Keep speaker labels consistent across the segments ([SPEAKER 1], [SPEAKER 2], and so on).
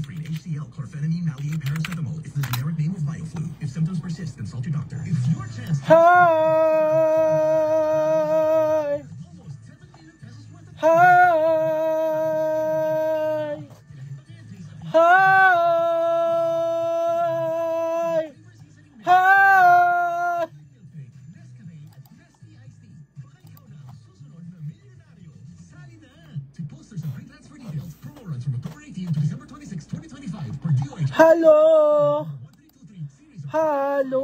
[SPEAKER 1] Phenylephrine, HCl, chlorphenamine, maleate, paracetamol. It's the generic name of Bioflu. If symptoms persist, consult your doctor. It's your chance.
[SPEAKER 2] Hi! Hi! Hi! Hi! Hello! Haluan!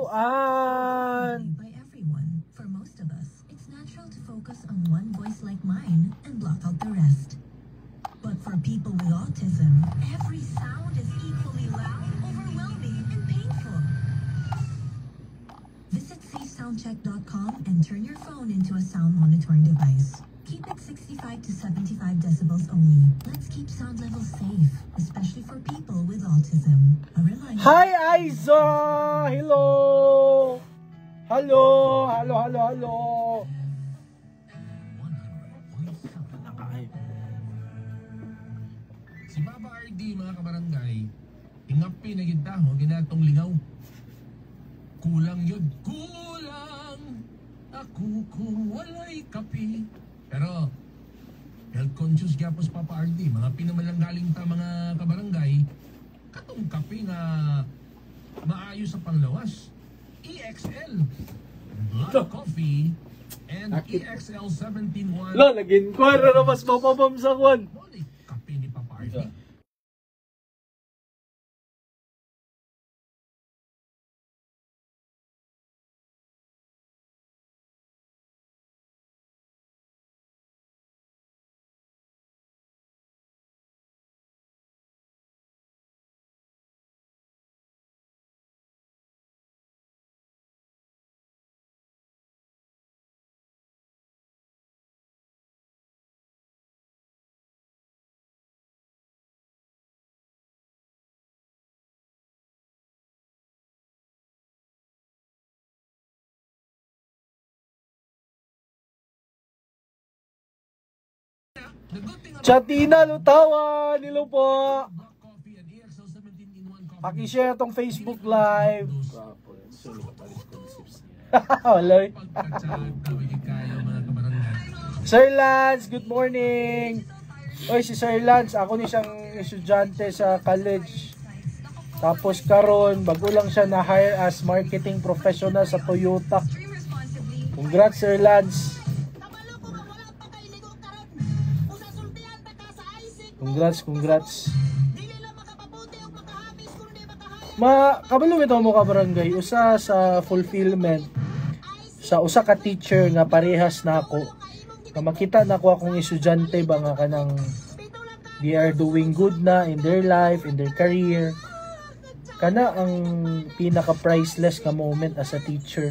[SPEAKER 3] By everyone. For most of us, it's natural to focus on one voice like mine and block out the rest. But for people with autism, every sound is equally loud, overwhelming, and painful. Visit safesoundcheck.com and turn your phone into a sound monitoring device. Keep it 65 to 75 decibels only. Let's keep sound levels safe, especially for people with autism. A reminder.
[SPEAKER 2] Hi, Aiza! Hello! Hello! Hello, hello, hello!
[SPEAKER 4] Si Papa RD, mga kabarangay, ingapi na kita mo, ginatong lingaw. Kulang yun. Kulang ako kung walay kapi. Pero, health conscious gyapos Papa RD, mga pinamalang ta mga kabarangay, katong kape nga maayos sa panglawas. EXL, Black Coffee, and EXL 17-1.
[SPEAKER 2] Lo, lagin ko na mas mapapam sa kwan.
[SPEAKER 4] Kape ni Papa RD.
[SPEAKER 2] Chatina Lutawan! Hello po! Paki-share tong Facebook Live. Wala. Sir Lance, good morning! Oy, si Sir Lance, ako ni siyang estudyante sa college. Tapos karon, bago lang siya na-hire as marketing professional sa Toyota. Congrats, Sir Lance! Congrats. Kabalo ito mo ka barangay, usa sa fulfillment sa usa ka teacher nga parehas na ako. Na makita na ko akong estudyante ba nga kanang they are doing good na in their life, in their career. Kana ang pinaka priceless nga moment as a teacher.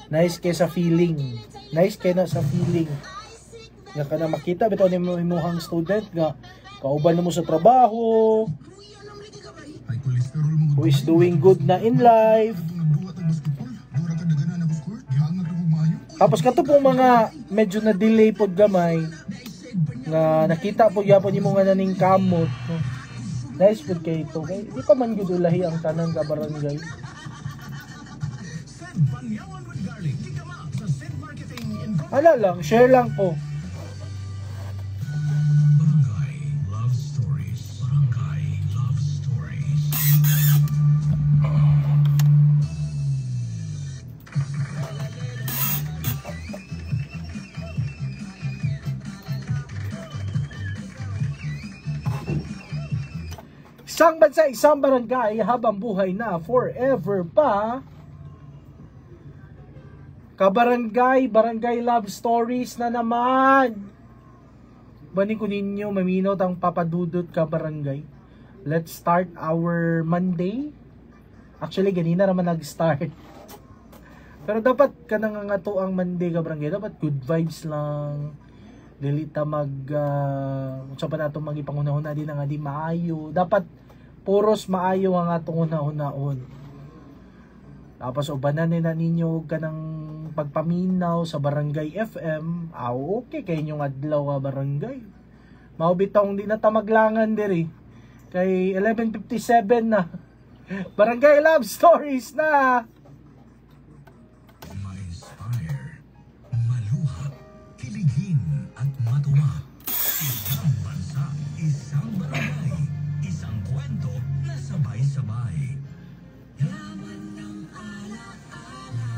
[SPEAKER 2] Nice kay sa feeling. Nga ka na makita bitaw ni mo imuhang student nga kauban na mo sa trabaho, who is doing good na in life. Tapos kato pong mga medyo na delay pod gamay nga nakita po gyapon nimo nga naning kamot, no? Nice pod kay ito kay di pa man gyud ulahi ang tanan ka barangay. Ala lang, share lang po. Isang bansa, isang barangay, habang buhay na forever pa. Kabarangay, barangay love stories na naman. Bani ko ninyo, maminaw tang papadudot kabarangay. Let's start our Monday. Actually, ganina naman nag-start. Pero dapat ka nangangato ang Monday kabarangay. Dapat good vibes lang. Dili ta sa pa nato magipangunahuna din nga di maayo. Dapat puros maayo ang atong una-unaon. Tapos ubanan na ninyo kanang pagpaminaw sa Barangay FM. Okay kay inyong adlaw nga barangay. Maubitong di na tamaglangan diri. Kay 11:57 na. Barangay Love Stories na.
[SPEAKER 1] Ma-inspire, maluha, kiligin at matuwa. Isang bansa, isang barangay, isang kwento na sabay-sabay. Yaman ng alaala.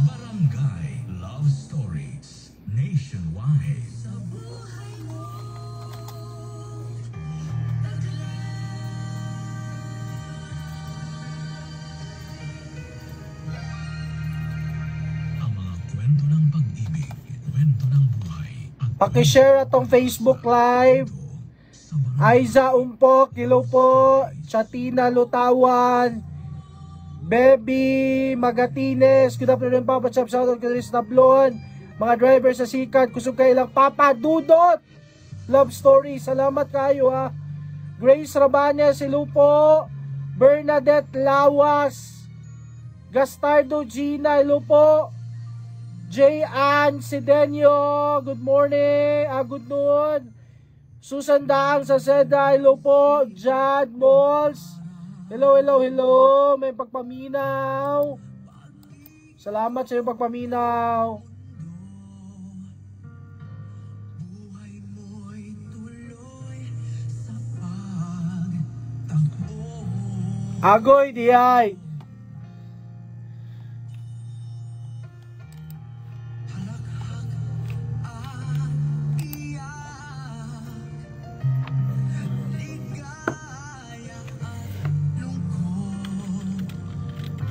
[SPEAKER 1] Barangay Love Stories nationwide. Sa buhay mo, ang mga kwento ng pag-ibig, kwento ng buhay, at
[SPEAKER 2] Paki-share atong Facebook Live.
[SPEAKER 1] sa barangay.
[SPEAKER 2] Aiza Umpok, hello po. Chatina Lutawan. Baby Magatines, good afternoon Papa Chap, shoutout kay Chris Tablon. Mga driver sa sikat, kusog kayo lang Papa Dudot. Love story, salamat kayo ha. Grace Rabanes, hello po. Bernadette Lawas. Gastardo Gina, hello po. J. Ann Sidenio, good morning, good noon. Susan Daang sa Seda, hello po. Jad Malls, hello, hello, hello. May pagpaminaw. Salamat sa iyong pagpaminaw.
[SPEAKER 1] Buhay mo'y tuloy sa pagtakbo.
[SPEAKER 2] Agoy, diay.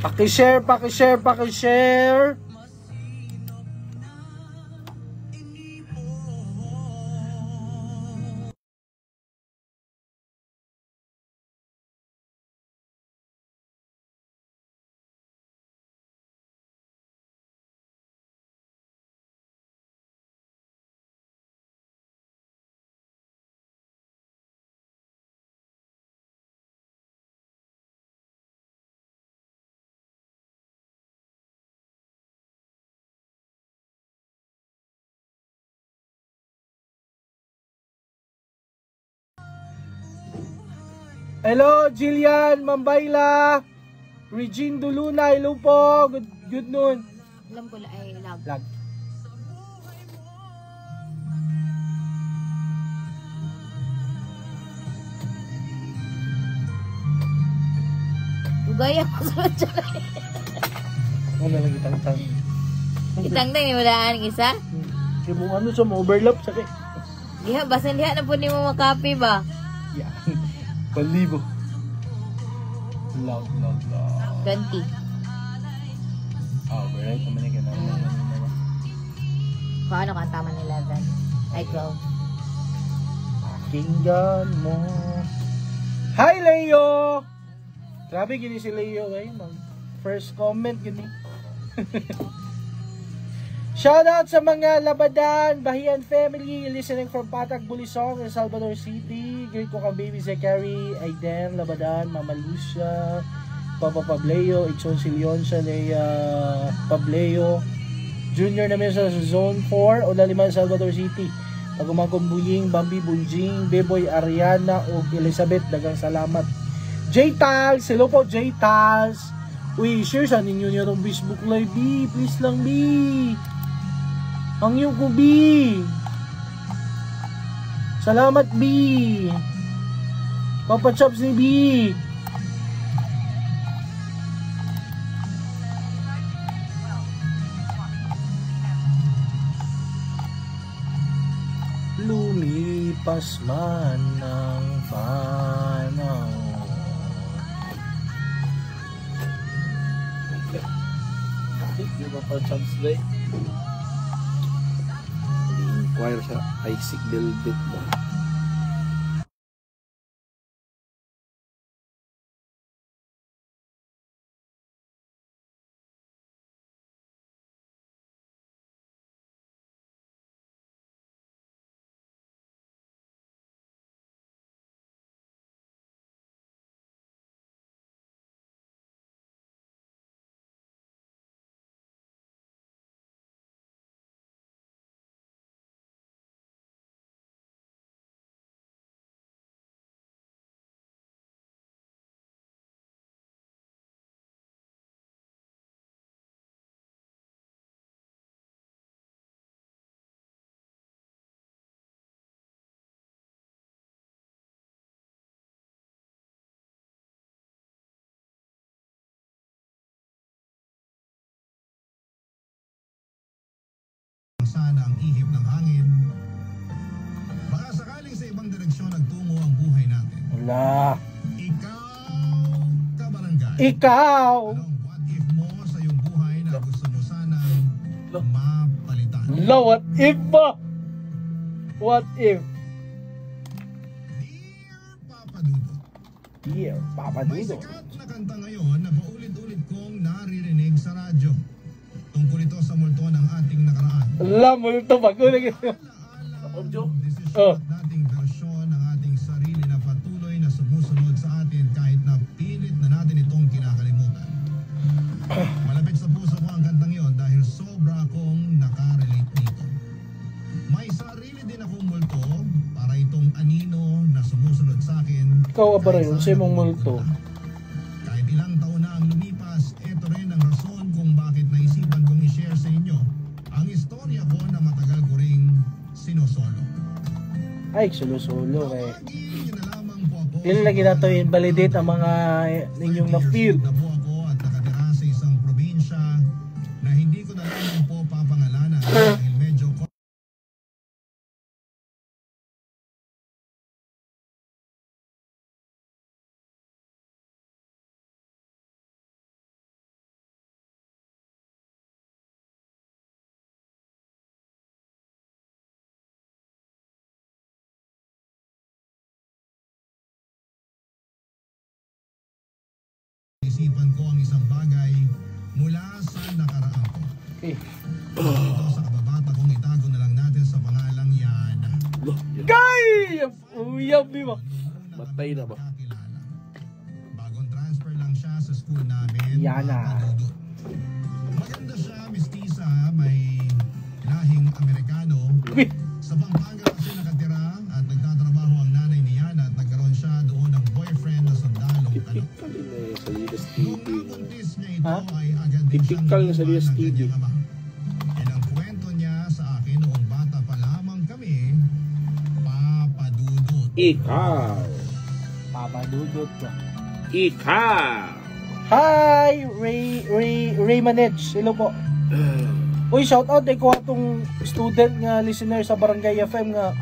[SPEAKER 2] Paki-share, paki-share, paki-share. Hello, Jillian Mambayla. Regine Duluna, hello po. Good noon.
[SPEAKER 5] Alam ko lang ay love.
[SPEAKER 2] Lag.
[SPEAKER 5] Ugaya ko sa chay.
[SPEAKER 2] Ano lang itang-tang.
[SPEAKER 5] Itang-tang ni walaan ng isa.
[SPEAKER 2] Kaya mo ano sa overlap sa kay.
[SPEAKER 5] Diha, basan diha na po ni mo makapi ba?
[SPEAKER 2] Yeah. Palibo. Love, love, love.
[SPEAKER 5] 20.
[SPEAKER 2] Alright, naman yung ganun.
[SPEAKER 5] Paano ka tama ng 11? Ay, 12.
[SPEAKER 2] Pakinggan mo. Hi, Leo! Grabe, gini si Leo eh. First comment, gini. Shoutout sa mga Labadan, Bahian family, listening from Patag, Bulisong, El Salvador City. Great ko kang baby Zachary, Aiden, Labadan, Mama Lucia, Papa Pableo, Ikson Silion, Shalea Pableo, Junior namin sa Zone 4, Olaliman, Salvador City. Pagumagong Buying, Bambi Bunjing, Beboy Ariana, o Elizabeth, dagang salamat. J-Tals, hello po J-Tals. Uy, share sa ninyo niyo itong Facebook Live, B. Please lang, B. Ang yung ko, B. Salamat, B. Papa Chops ni B. Lumipas man ng panahon. Di ba pa Chops ba? Inquire sa Isaac Delbit ba?
[SPEAKER 6] sana ang ihip ng hangin. Baka sakaling sa ibang direksyon nagtungo ang buhay natin.
[SPEAKER 2] Wala.
[SPEAKER 6] Ikaw, kabarangay.
[SPEAKER 2] Ikaw!
[SPEAKER 6] Anong what if mo sa iyong buhay na gusto mo sanang mapalitan?
[SPEAKER 2] Lo, what if ba? What if?
[SPEAKER 6] Dear Papa Dudut,
[SPEAKER 2] Dear Papa
[SPEAKER 6] may
[SPEAKER 2] Dudut.
[SPEAKER 6] sikat na kanta ngayon na paulit-ulit kong naririnig sa radyo. Tungkol ito sa multo ng ating nakaraan.
[SPEAKER 2] Alam mo ito bago na ganyan.
[SPEAKER 6] Alaala, desisyon
[SPEAKER 2] Oh.
[SPEAKER 6] at dating bersyon ng ating sarili na patuloy na sumusunod sa atin kahit na pilit na natin itong kinakalimutan. Malapit sa puso ko ang kantang yon dahil sobra akong nakarelate nito. May sarili din akong multo para itong anino na sumusunod sa akin.
[SPEAKER 2] Ikaw abara
[SPEAKER 6] kahit
[SPEAKER 2] yun,
[SPEAKER 6] saan
[SPEAKER 2] siya mong
[SPEAKER 6] ako
[SPEAKER 2] multo.
[SPEAKER 6] pupunta. Kahit ilang taon na ang lumipas, ito rin ang rason kung bakit naisipan kong i-share sa inyo ang istorya ko na matagal ko ring sinosolo.
[SPEAKER 2] Ay, sulo-sulo eh.
[SPEAKER 6] Tawagin niyo na lamang po ako
[SPEAKER 2] Yun lagi nato invalidate ang mga ninyong na-feel.
[SPEAKER 6] na po ako at nakatira sa isang probinsya na hindi ko na lamang po papangalanan dahil medyo isipan ko ang isang bagay mula sa nakaraan ko.
[SPEAKER 2] Okay.
[SPEAKER 6] Ito sa kababata kong itago na lang natin sa pangalang Yana.
[SPEAKER 2] Kay! Uyab di ba?
[SPEAKER 6] Matay na ba? Bagong transfer lang siya sa school namin.
[SPEAKER 2] Yana.
[SPEAKER 6] Kadudut. Maganda siya, mestiza, may lahing Amerikano.
[SPEAKER 2] Uy!
[SPEAKER 6] Sa Pampanga kasi nakatira at nagtatrabaho ang nanay ni Yana at nagkaroon siya doon ng boyfriend na sundalong ano. Nung nabuntis niya ito
[SPEAKER 2] Ha?
[SPEAKER 6] ay agad din siyang
[SPEAKER 7] Typical na sa
[SPEAKER 6] nakuha
[SPEAKER 7] Lias
[SPEAKER 6] ng
[SPEAKER 7] Studio.
[SPEAKER 6] kanyang ama. Yan ang kwento niya sa akin noong bata pa lamang kami, papadudot.
[SPEAKER 7] Ikaw.
[SPEAKER 2] Papa Dudut ba?
[SPEAKER 7] Ikaw.
[SPEAKER 2] Hi! Ray Manage. Hello po. Uy, shout out eh ko atong student nga listener sa Barangay FM nga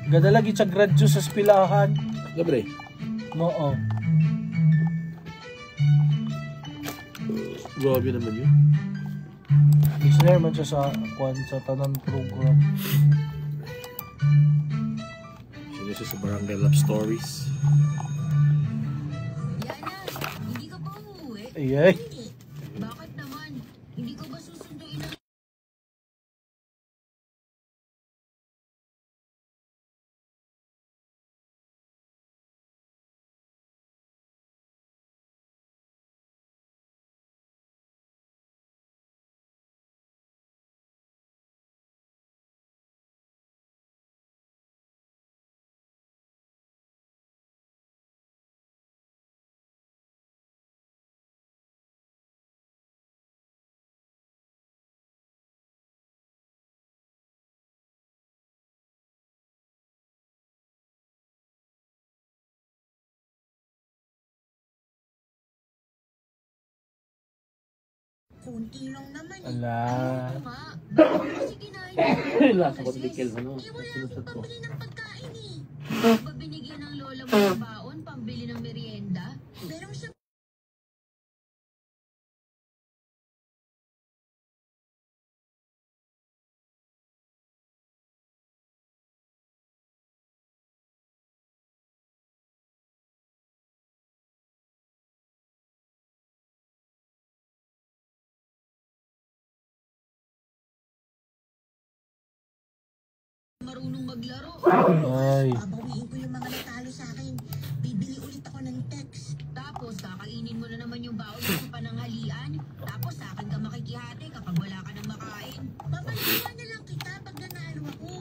[SPEAKER 2] gadalagi siya gradyo sa Spilahan.
[SPEAKER 7] Gabre.
[SPEAKER 2] Oo.
[SPEAKER 7] Grabe naman yun.
[SPEAKER 2] Listener man siya sa kwan sa tanan program.
[SPEAKER 7] Sino siya sa Barangay Love Stories.
[SPEAKER 3] Yana, hindi ka ba uuwi?
[SPEAKER 2] Ayay.
[SPEAKER 3] Bakit naman? Hindi ko ba susunduin ang kunti lang naman eh.
[SPEAKER 2] Ala.
[SPEAKER 3] Ayoko nga. Bakit kasi kinain niya?
[SPEAKER 7] Lasa ko Mikel, ano?
[SPEAKER 3] Eh, wala
[SPEAKER 7] Sinusot
[SPEAKER 3] akong
[SPEAKER 7] ko.
[SPEAKER 3] pambili ng pagkain eh. Di ba binigyan ng lola mo ng baon, pambili ng merienda? Meron siya marunong maglaro.
[SPEAKER 2] Ay.
[SPEAKER 3] Babawiin ko yung mga natalo sa akin. Bibili ulit ako ng text. Tapos, kakainin mo na naman yung baon mo sa pananghalian. Tapos, sa akin ka makikihati kapag wala ka nang makain. Babalikan na lang kita pag nanalo ako.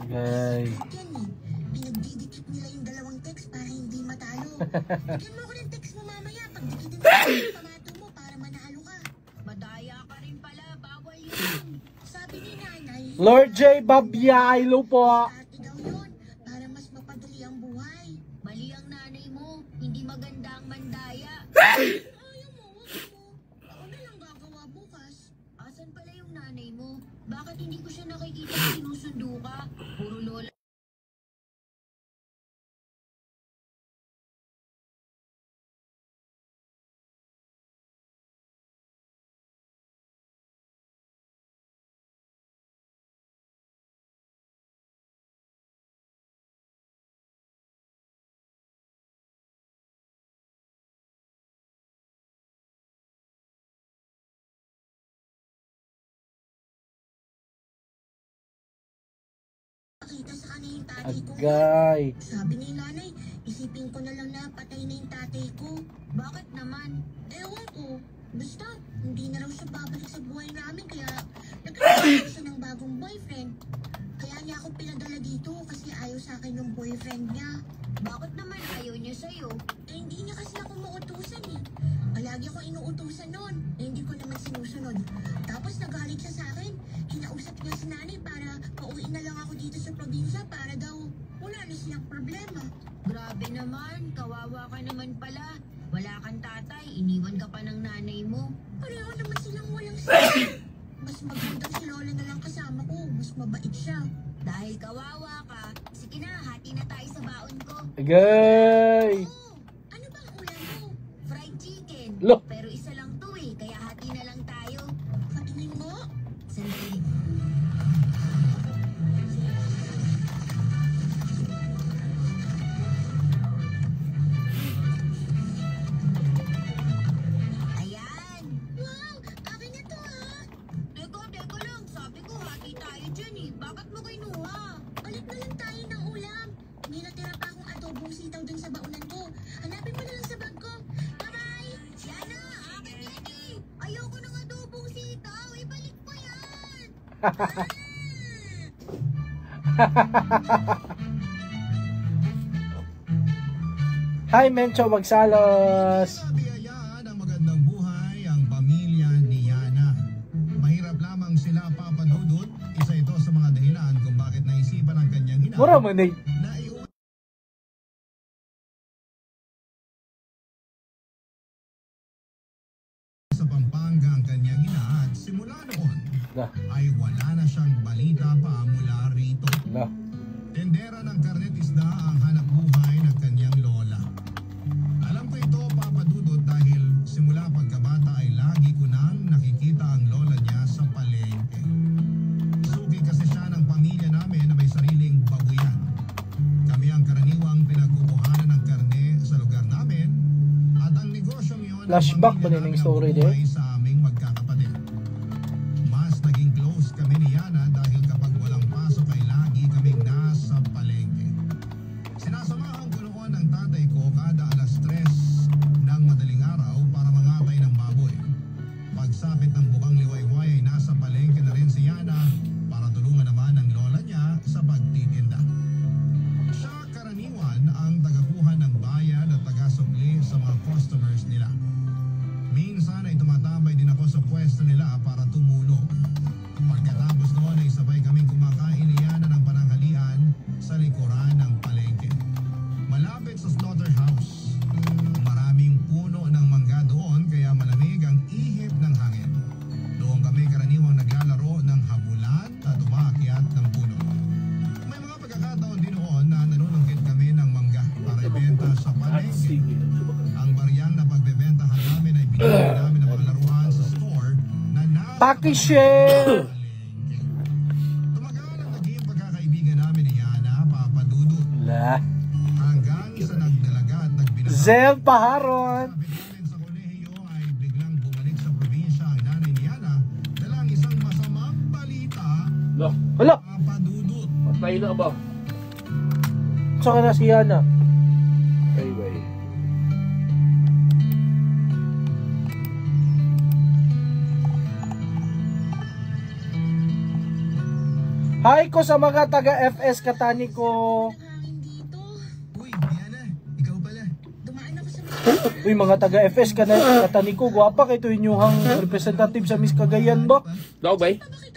[SPEAKER 2] Ay.
[SPEAKER 3] Yan eh. Pinagdidikit nila yung dalawang text para hindi matalo. Bigyan mo ako ng text mo mamaya. Pagdikitin mo yung pamato mo para manalo ka. Madaya ka rin pala. Bawal yun. Sabi ni nanay,
[SPEAKER 2] Lord J. Babya, hello po.
[SPEAKER 3] ate daw yun para mas mapadali ang buhay. Mali ang nanay mo. Hindi maganda ang mandaya. Ayaw mo, wag mo. Ako na lang gagawa bukas. Asan pala yung nanay mo? Bakit hindi ko siya nakikita na sinusundo ka? Puro lola. Nakita sa kanya yung tatay ko.
[SPEAKER 2] Agay.
[SPEAKER 3] Sabi ni nanay, isipin ko na lang na patay na yung tatay ko. Bakit naman? Ewan ko. Basta, hindi na raw siya babalik sa buhay namin kaya nagkakaroon siya ng bagong boyfriend. Kaya niya ako pinadala dito kasi ayaw sa akin yung boyfriend niya. Bakit naman ayaw niya sa'yo? Eh hindi niya kasi ako mautusan eh. Palagi ako inuutusan noon. Eh hindi ko naman sinusunod. Tapos nagalit siya sa akin. Kinausap niya si nanay para pauwi na lang ako dito sa probinsya para daw wala na silang problema. Grabe naman, kawawa ka naman pala. Wala kang tatay, iniwan ka pa ng nanay mo. Pareho naman silang walang sila. Mas magandang si Lola na lang kasama ko. Mas mabait siya. Dahil kawawa ka, sige na, hati na tayo sa baon ko.
[SPEAKER 2] Agay.
[SPEAKER 3] Oh, ano bang ulam mo? Fried chicken.
[SPEAKER 2] Lo.
[SPEAKER 3] Pero isa lang to eh, kaya hati na lang tayo. Patingin mo? Sandali. Ayan. Wow, akin na to ha. Teka lang, sabi ko hati tayo dyan eh. Bakit mo kinuha? Balik na lang tayo ng ulam. May natira pa akong adobong sitaw dun sa baunan ko. Hanapin mo na lang sa bag ko. Bye-bye! Yana, akin yan eh. Ayoko ng adobong sitaw. Ibalik mo yan.
[SPEAKER 2] Hi, Mencho Magsalos.
[SPEAKER 6] Biyayaan ang magandang buhay ang pamilya ni Yana. Mahirap lamang sila papadudot. Isa ito sa mga dahilan kung bakit naisipan ang kanyang ina
[SPEAKER 2] Mura mo na
[SPEAKER 6] na iuwi sa Pampanga ang kanyang ina at simula noon
[SPEAKER 2] Lah,
[SPEAKER 6] ay wala na siyang balita pa mula rito.
[SPEAKER 2] lah.
[SPEAKER 6] Tendera ng karnet isda ang hanap buhay ng kanyang lola. Alam ko ito, Papa Dudut, dahil simula pagkabata ay lagi ko nang nakikita ang lola niya sa palengke. Suki kasi siya ng pamilya namin na may sariling babuyan. Kami ang karaniwang pinagkukuhanan ng karne sa lugar namin at ang negosyong yun ng
[SPEAKER 2] Flashback ba
[SPEAKER 6] pamilya
[SPEAKER 2] din ang
[SPEAKER 6] namin
[SPEAKER 2] story
[SPEAKER 6] ang buhay sa aming magkakapatid. Mas naging close kami ni Yana dahil kapag walang pasok ay lagi kaming nasa palengke. Sinasamahan ko noon ang tatay ko kada alas 3 ng madaling araw para mangatay ng baboy. Pagsapit ng bukang liwayway ay nasa palengke na rin si Yana para tulungan naman ang lola niya sa pagtitinda. Siya karaniwan ang tagakuha ng bayad at taga-sukli sa mga customers nila. Minsan ay tumatambay din ako sa pwesto nila para tumulong. Pagkatapos noon ay sabay kaming kumakain ni Yana ng pananghalian sa likuran ng palengke. Malapit sa slaughterhouse. Maraming puno ng mangga doon kaya malamig ang ihip ng hangin. Doon kami karaniwang naglalaro ng habulan at umaakyat ng puno. May mga pagkakataon din noon na nanunungkit kami ng mangga para ibenta sa palengke. Ang baryang na pagbebentahan namin ay binili namin ng mga laruan sa store na nasa
[SPEAKER 2] Pakishare!
[SPEAKER 6] palengke. Tumagal ang naging pagkakaibigan namin ni Yana, Papa Dudut.
[SPEAKER 2] Lah.
[SPEAKER 6] Hanggang sa nagdalaga at nagbinahan.
[SPEAKER 2] Zel Paharon.
[SPEAKER 6] Kapit namin sa kolehiyo ay biglang bumalik sa probinsya ang nanay ni Yana dalang isang masamang balita,
[SPEAKER 7] Lah,
[SPEAKER 2] Hala,
[SPEAKER 6] Papa Dudut.
[SPEAKER 7] patay na ba?
[SPEAKER 2] saka na si Yana.
[SPEAKER 7] Bye bye.
[SPEAKER 2] Hi ko sa mga taga FS Katani ko.
[SPEAKER 3] Ang hangin dito.
[SPEAKER 6] Uy, Yana, ikaw pala.
[SPEAKER 3] Dumaan ako sa mga
[SPEAKER 2] Uy, mga taga FS Katani ko, guwapa kay ito inyong representative sa Miss Cagayan ba?
[SPEAKER 7] Daw bye.
[SPEAKER 3] bakit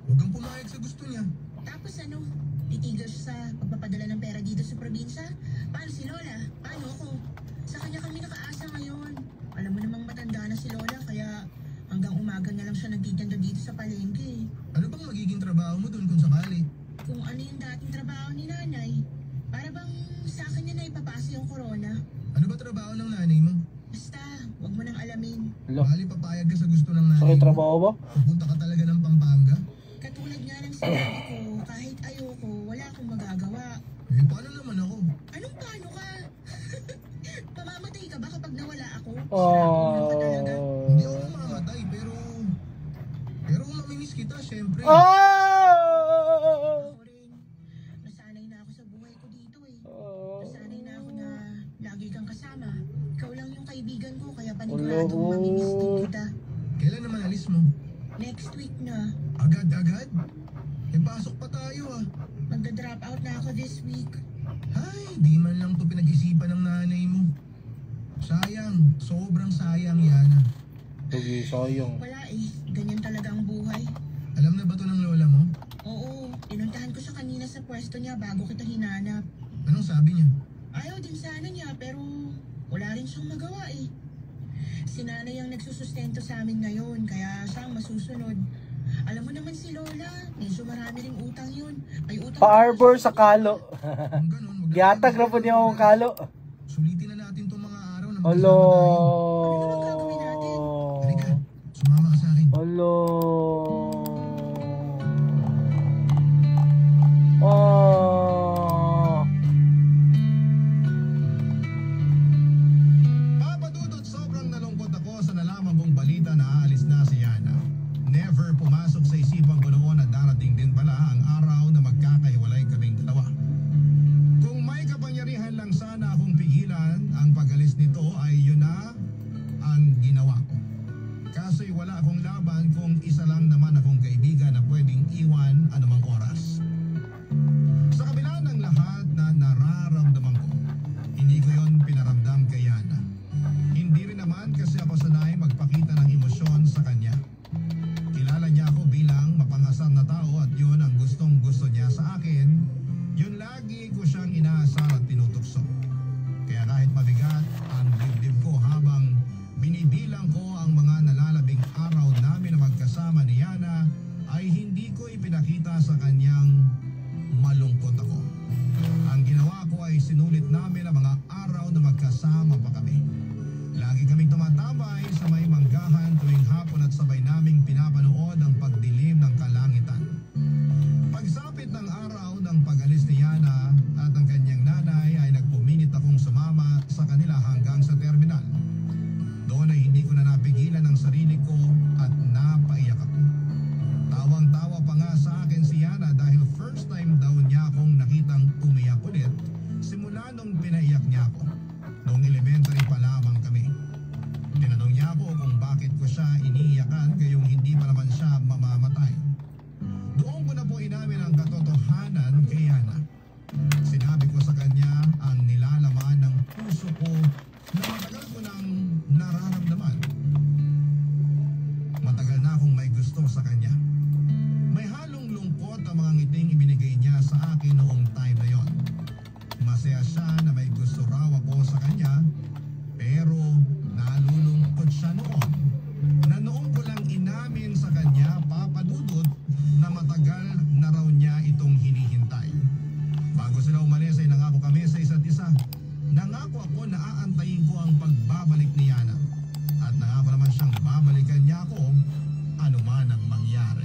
[SPEAKER 6] Huwag kang pumayag sa gusto niya.
[SPEAKER 8] Tapos ano, titigil siya sa pagpapadala ng pera dito sa probinsya? Paano si Lola? Paano ako? Sa kanya kami nakaasa ngayon. Alam mo namang matanda na si Lola, kaya hanggang umaga na lang siya nagtitinda dito sa palengke.
[SPEAKER 6] Ano bang magiging trabaho mo doon kung sakali?
[SPEAKER 8] Kung ano yung dating trabaho ni nanay, para bang sa akin niya na ipapasa yung corona.
[SPEAKER 6] Ano ba trabaho ng nanay mo?
[SPEAKER 8] Basta, wag mo nang alamin.
[SPEAKER 2] Lo,
[SPEAKER 6] Bali papayag ka sa gusto ng nanay
[SPEAKER 2] sakit
[SPEAKER 6] mo.
[SPEAKER 2] trabaho ba?
[SPEAKER 6] Pupunta ka talaga ng Pampanga?
[SPEAKER 8] Katulad nga ng sinabi ko, kahit ayoko, wala akong magagawa.
[SPEAKER 6] Eh, paano naman ako?
[SPEAKER 8] Anong paano ka? Pamamatay ka ba kapag nawala ako?
[SPEAKER 2] Oh.
[SPEAKER 8] Ka talaga?
[SPEAKER 6] Hindi ako mamamatay, pero mamimiss kita, syempre.
[SPEAKER 2] Oh!
[SPEAKER 8] Ako rin. Nasanay na ako sa buhay ko dito eh.
[SPEAKER 2] Oh.
[SPEAKER 8] Nasanay na ako na lagi kang kasama. Ikaw lang yung kaibigan ko, kaya paniguradong mamimiss din kita.
[SPEAKER 6] Kailan naman alis mo?
[SPEAKER 8] Next week na.
[SPEAKER 6] Agad-agad? Eh, pasok pa tayo ah.
[SPEAKER 8] Magda-drop out na ako this week.
[SPEAKER 6] Ay, di man lang to pinag-isipan ng nanay mo. Sayang, sobrang sayang yan.
[SPEAKER 2] Sige, sayang.
[SPEAKER 8] Wala eh. Ganyan talaga ang buhay.
[SPEAKER 6] Alam na ba to ng lola mo?
[SPEAKER 8] Oo, pinuntahan ko siya kanina sa pwesto niya bago kita hinanap.
[SPEAKER 6] Anong sabi niya?
[SPEAKER 8] Ayaw din sana niya pero wala rin siyang magawa eh. Si nanay ang nagsusustento sa amin ngayon kaya siya ang masusunod. Alam mo naman si Lola, medyo marami ring utang yun. May utang
[SPEAKER 2] Pa-arbor sa kalo.
[SPEAKER 6] Kung ganun,
[SPEAKER 2] Giatag na po niya akong kalo.
[SPEAKER 6] sulitin na natin tong mga araw na
[SPEAKER 2] Hello.
[SPEAKER 6] Halika, sumama ka sa akin.
[SPEAKER 2] Hello. Oh.
[SPEAKER 6] Papa Dudut, sobrang nalungkot ako sa nalaman mong balita na aalis na si Yana. Never pumasok sa isipan ko noon na darating din pala ang araw na magkakahiwalay kaming dalawa. Kung may kapangyarihan lang sana akong pigilan ang pag-alis nito ay yun na ang ginawa ko. Kaso'y wala akong laban kung isa lang naman akong kaibigan na pwedeng iwan anumang oras. Sa kabila ng lahat na nararamdaman ko, hindi ko yon pinaramdam kay Yana. Hindi rin naman kasi ako sanay magpakita ng emosyon sa kanya. Kilala niya ako bilang mapangasar na tao at yun ang gustong gusto niya sa akin. Yun lagi ko siyang inaasar at tinutukso. Kaya kahit mabigat ang dibdib ko habang binibilang ko ang mga nalalabing araw namin na magkasama ni Yana, ay hindi ko ipinakita sa kanyang malungkot ako. Ang ginawa ko ay sinulit namin ang mga araw na magkasama pa kami. Lagi kaming tumatambay sa may manggahan tuwing hapon at sabay naming pinapanood ang pagdilim ng kalangitan. Pagsapit ng araw ng pag-alis ni Yana at ang kanyang nanay ay nagpuminit akong sumama sa kanila hanggang sa terminal. Doon ay hindi ko na napigilan ang sarili ko at napaiyak ako. Tawang-tawa pa nga sa akin si Yana dahil first time daw niya akong nakitang umiyak ulit simula nung pinaiyak niya ako. Noong elementary pa lamang kami. Tinanong niya ako kung bakit ko siya iniiyakan gayong hindi pa naman siya mamamatay. Doon ko na po inamin ang katotohanan kay Yana. Sinabi ko sa kanya ang nilalaman ng puso ko na matagal ko nang nararamdaman. Matagal na akong may gusto sa kanya. May halong lungkot ang mga ngiting ibinigay niya sa akin noong time na yon. Masaya siya na may gusto raw ako sa kanya, pero nalulungkot siya noon na noong ko lang inamin sa kanya, Papa Dudut, na matagal na raw niya itong hinihintay. Bago sila umalis ay nangako kami sa isa't isa. Nangako ako na aantayin ko ang pagbabalik ni Yana. At nangako naman siyang babalikan niya ako anuman ang mangyari.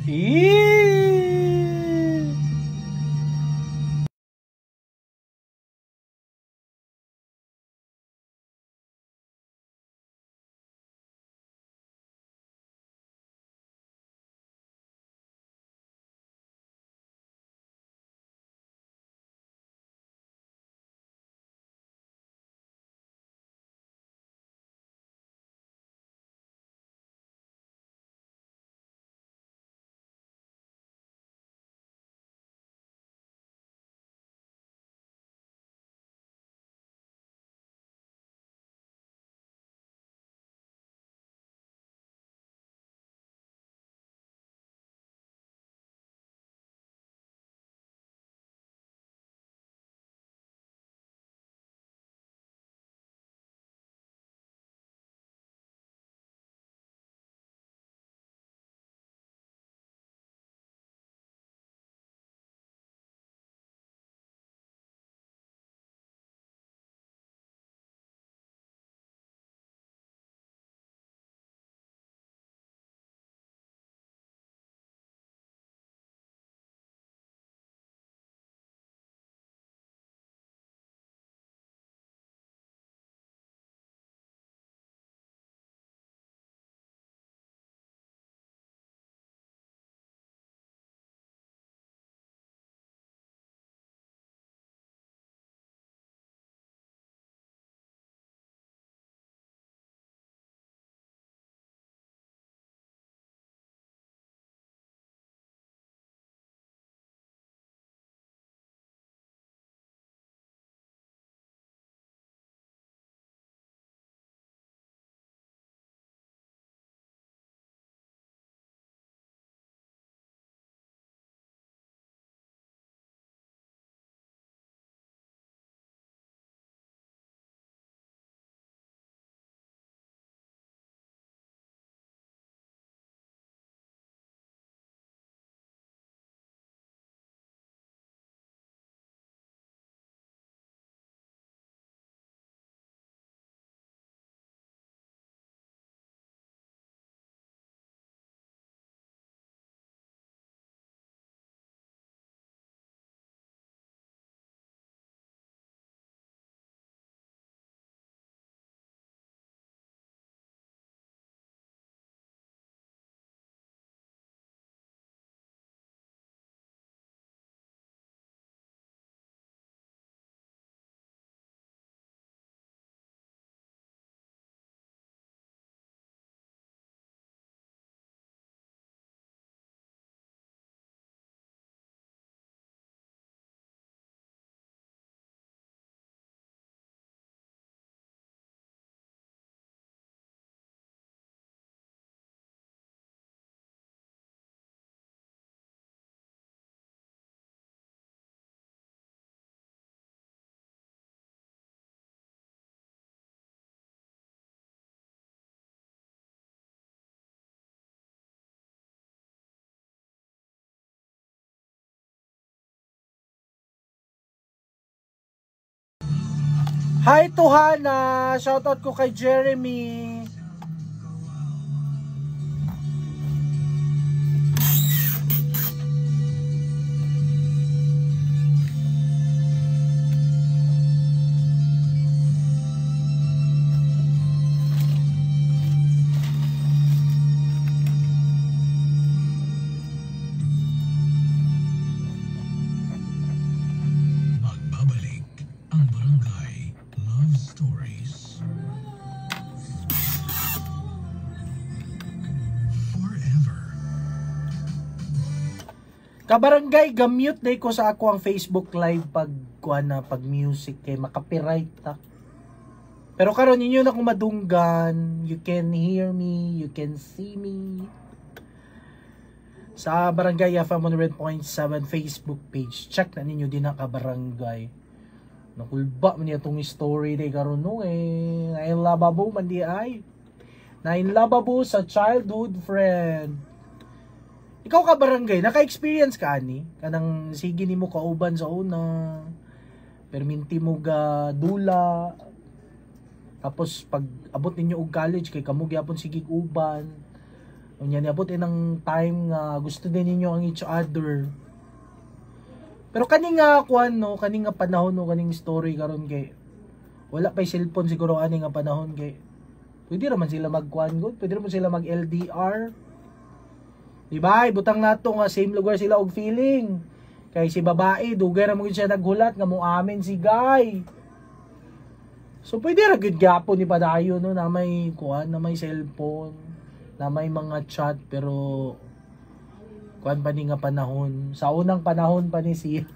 [SPEAKER 2] Hi to Hana. Shoutout ko kay Jeremy.
[SPEAKER 1] Magbabalik ang Barangay Love Stories. Forever.
[SPEAKER 2] Kabarangay, gamute day ko sa ako ang Facebook live pag pag music kay makapiright ta. Pero karon ninyo na kung madunggan, you can hear me, you can see me. Sa Barangay FM 100.7 Facebook page, check na ninyo din ang Kabarangay. Nakulba man niya itong story day karon no eh. Nainlababo man di ay. Nainlababo sa childhood friend. Ikaw Kabarangay, naka-experience ka ani? Kanang sige nimo kauban sa una. Perminti mo ga dula. Tapos pag abot ninyo og college kay kamo gyapon sige uban. Unya niabot inang time nga gusto din ninyo ang each other. Pero kani nga kuan no, kani nga panahon no, kaning story karon kay wala pa cellphone siguro ani nga panahon kay pwede ra man sila magkuan gud, pwede ra man sila mag LDR. Diba? Butang nato nga same lugar sila og feeling. Kay si babae dugay ra mo siya naghulat nga mo amin si guy. So pwede ra gud gyapon ni padayon no na may kuan, na may cellphone, na may mga chat pero kuan pa ni nga panahon. Sa unang panahon pa ni siya.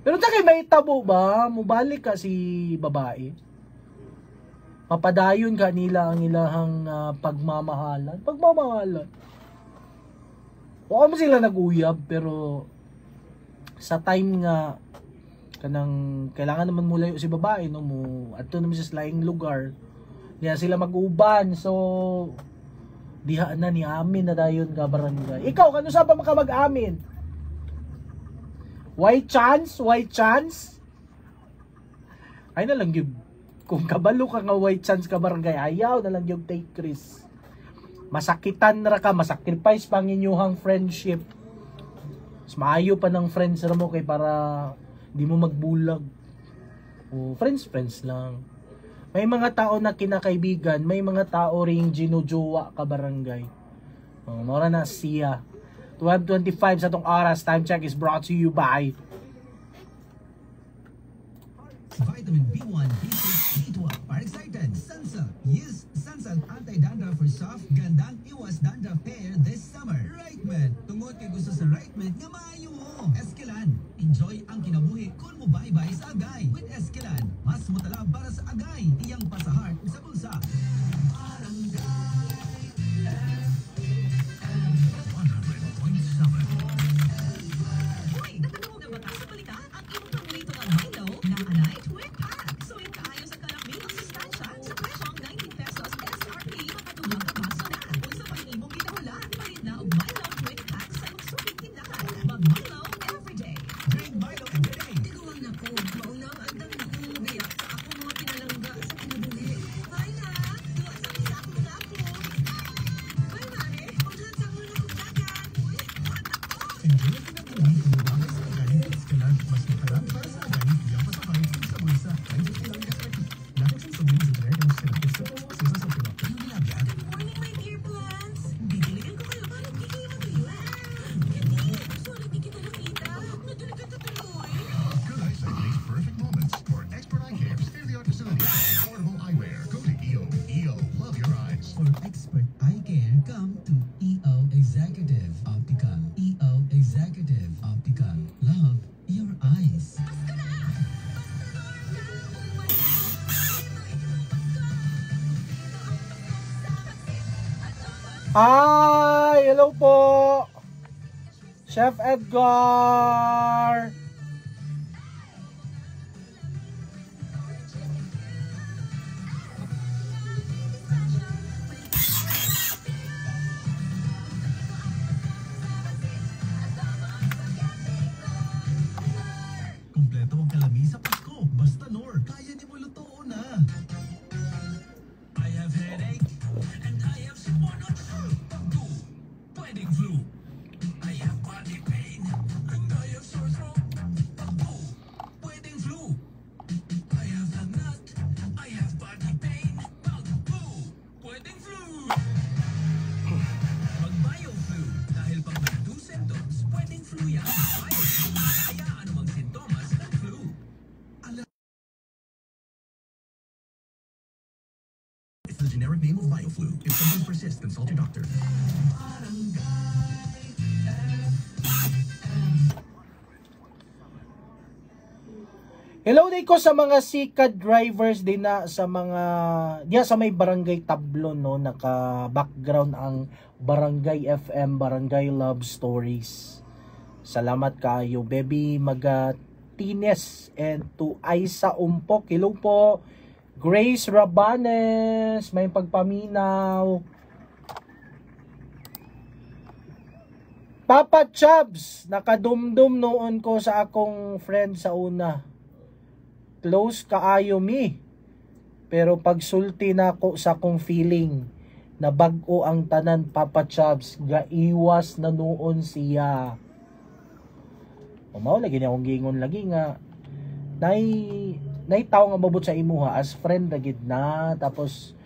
[SPEAKER 2] Pero ta kay may tabo ba? Mubalik ka si babae. Mapadayon ka nila ang ilahang pagmamahalan. Pagmamahalan. O mo sila nag-uyab pero sa time nga kanang kailangan naman mulayo si babae no mo adto naman sa laing lugar. Diya sila mag-uban so diha na ni amin na dayon Kabarangay. Ikaw kano sa pa maka mag-amin? Why chance? Why chance? Ay na lang gyud kung kabalo ka nga why chance Kabarangay ayaw na lang gyud take risk. Masakitan ra ka, masacrifice pang inyuhang friendship. Mas maayo pa ng friends ra mo kay para di mo magbulag. O friends lang. May mga tao na kinakaibigan, may mga tao ring ginujowa Kabarangay. Mora na siya. 12:25 sa tong oras. Time check is brought to you by
[SPEAKER 1] Vitamin B1, B6, B12. Are excited? Sansa. Use Sansa anti-dandruff for soft, gandang, iwas dandruff hair this summer. Right man. Tungod kay gusto sa right man nga maayo mo. Esquilan. Enjoy ang kinabuhi kung mo bye-bye sa agay. With Esquilan, mas mutala para sa agay. Iyang pa sa heart sa bulsa. Barangay FM 100.7.
[SPEAKER 3] Hoy, natanaw na ba ka sa balita? Ang imong paborito ng Milo na anay twin pack. Sulit kaayo sa kalakmin ang sustansya sa presyong 19 pesos SRP makatulong ka baso na. Kung sa pag-imong ginahulan, palit na og Milo twin pack sa imong sulit tindahan. Mag-Milo everyday.
[SPEAKER 1] Drink Milo every day.
[SPEAKER 8] Tiguan na ko, maunang andang nakubiyak sa ako mga pinalangga sa kinabuhi. Ay na, duwa sa isa ako na ako. Ay mare, paghan sa ako na kugdagan. Uy, kuhan ako.
[SPEAKER 1] Enjoy ang kinabuhi kung mabangay sa agay. Esquilan, mas matalang para sa agay. Iyang pa sa heart sa bulsa. Ay, Esquilan SRP. Dapat sa sabihin sa direct ang Esquilan. Gusto ko mo sa sa pinap. Yung ginagyan.
[SPEAKER 8] Good morning, my dear plants. Bibiligan ko kayo para di kayo matuyuan. Hindi, sorry, di kita nakita. Nadali ka tutuloy.
[SPEAKER 6] Good eyesight makes perfect moments. For expert eye care, state-of-the-art facility, affordable eyewear. Go to EO. EO, love your eyes.
[SPEAKER 1] For expert eye care, come to EO Executive Optical. EO Executive Optical. Love your eyes.
[SPEAKER 2] Hi! Hello po! Chef Edgar!
[SPEAKER 1] Kompleto ang kalami sa Pasko. Basta Nor. generic name of BioFlu. If symptoms persist, consult your doctor.
[SPEAKER 2] Hello day ko sa mga sikat drivers din na sa mga diya sa may Barangay Tablon, no, naka background ang Barangay FM, Barangay Love Stories. Salamat kayo Baby Magatines and to Aisa Umpok. Hello po Grace Rabanes, may pagpaminaw. Papa Chubbs, nakadumdum noon ko sa akong friend sa una. Close kaayo mi. Pero pagsulti na ko sa akong feeling na bag-o ang tanan Papa Chubbs, gaiwas na noon siya. Mao lagi niya akong gingon lagi nga nay tao nga mabot sa imuha as friend na gid na, tapos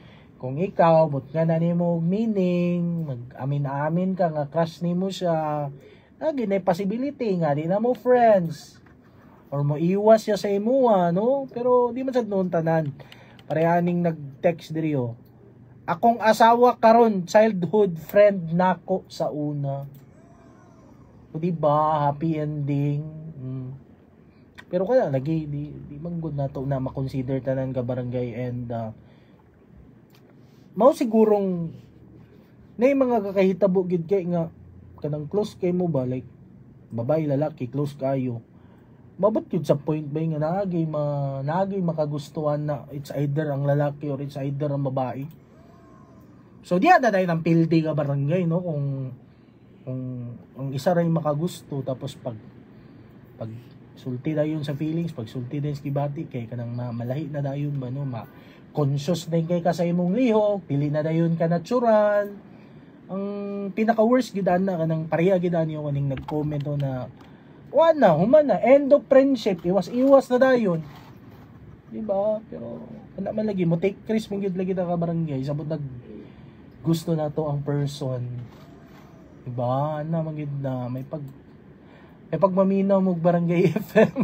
[SPEAKER 2] kung ikaw but nga na nimo meaning mag-amin-amin ka nga crush nimo siya, lagi na possibility nga di na mo friends or mo iwas siya sa imuha, no? Pero di man sad noon tanan. Parehaning nag-text diri oh. Akong asawa karon childhood friend nako sa una. O di ba happy ending. Pero kaya lagi di man good na to na ma-consider tanan ka barangay, and mao sigurong nay mga kakahitabo gid kay nga kanang close kay mo ba, like babae lalaki close kayo. Mabot yun sa point ba nga nagay makagustuhan na it's either ang lalaki or it's either ang babae. So diya na dahil ng pildi ka barangay, no, kung ang isa ray makagusto tapos pag sulti dayon sa feelings, pag sulti din sa kibati kay kanang malahi na dayon ba, no, conscious din kay ka sa imong lihok, dili na dayon ka natural. Ang pinaka worst gid na kanang pareha gid niyo kaning nag-comment na wala, human na, end of friendship, iwas na dayon. Diba? Pero, wala man lagi mo, take risk mong gid lagi na kabarangay, sabot nag gusto na to ang person. Diba? Ano, magid na, may pagmaminaw mo barangay FM.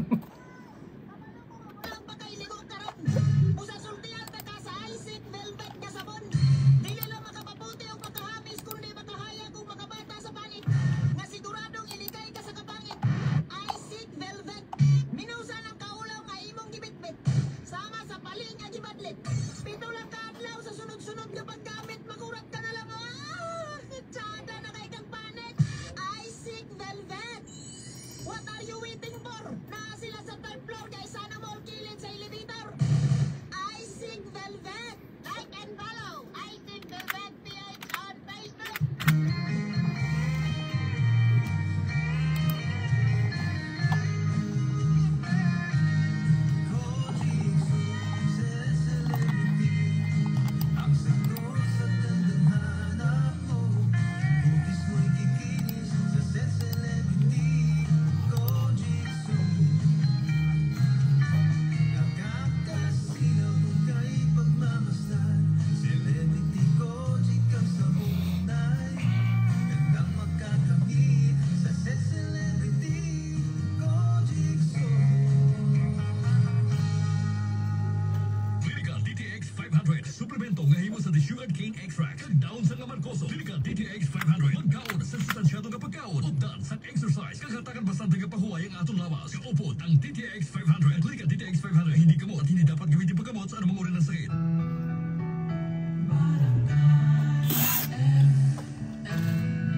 [SPEAKER 1] Suplemento ngayon sa The Sugar Cane Extract. Down sa Marcoso. Dili ka DTX 500. Magkaon sa sustansyado nga pagkaon. Ugdan sa exercise. Kagatakan bastante nga pahuway ang atong lawas. Kaupod ang DTX 500. Dili ka DTX 500. Hindi kamot at hindi dapat gamitin pagkamot sa anumang uri ng sakit.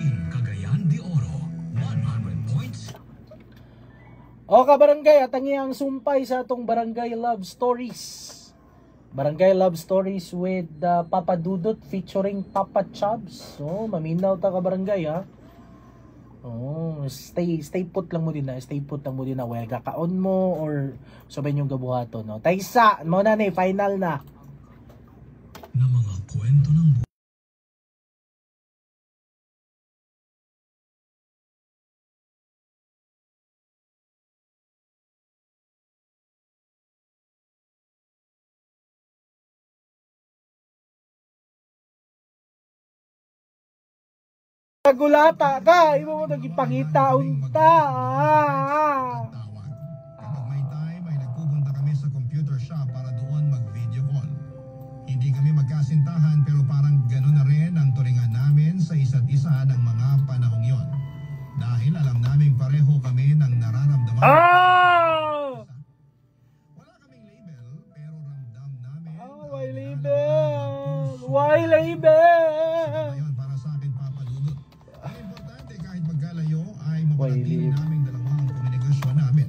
[SPEAKER 1] In Cagayan de Oro, 100 points.
[SPEAKER 2] O kabarangay, at ang iyang sumpay sa atong Barangay Love Stories. Barangay Love Stories with Papa Dudut featuring Papa Chubbs. So, maminaw ta ka barangay, ha. Oh, stay put lang mo din na. Stay put lang mo din na. Well, kakaon mo or sabay yung gabuhato, no. Taysa, mo na ni final na.
[SPEAKER 1] Na mga kwento ng
[SPEAKER 2] Gulata ka, imo mo nagipangita unta.
[SPEAKER 6] Tawag. Kapag may time ay nagpupunta kami sa computer shop para doon mag-video call. Hindi kami magkasintahan
[SPEAKER 2] Why label?
[SPEAKER 6] Ngayon, para sa akin, Papa Dudut. Ang importante, kahit magkalayo, ay mapanatili naming dalawang komunikasyon namin.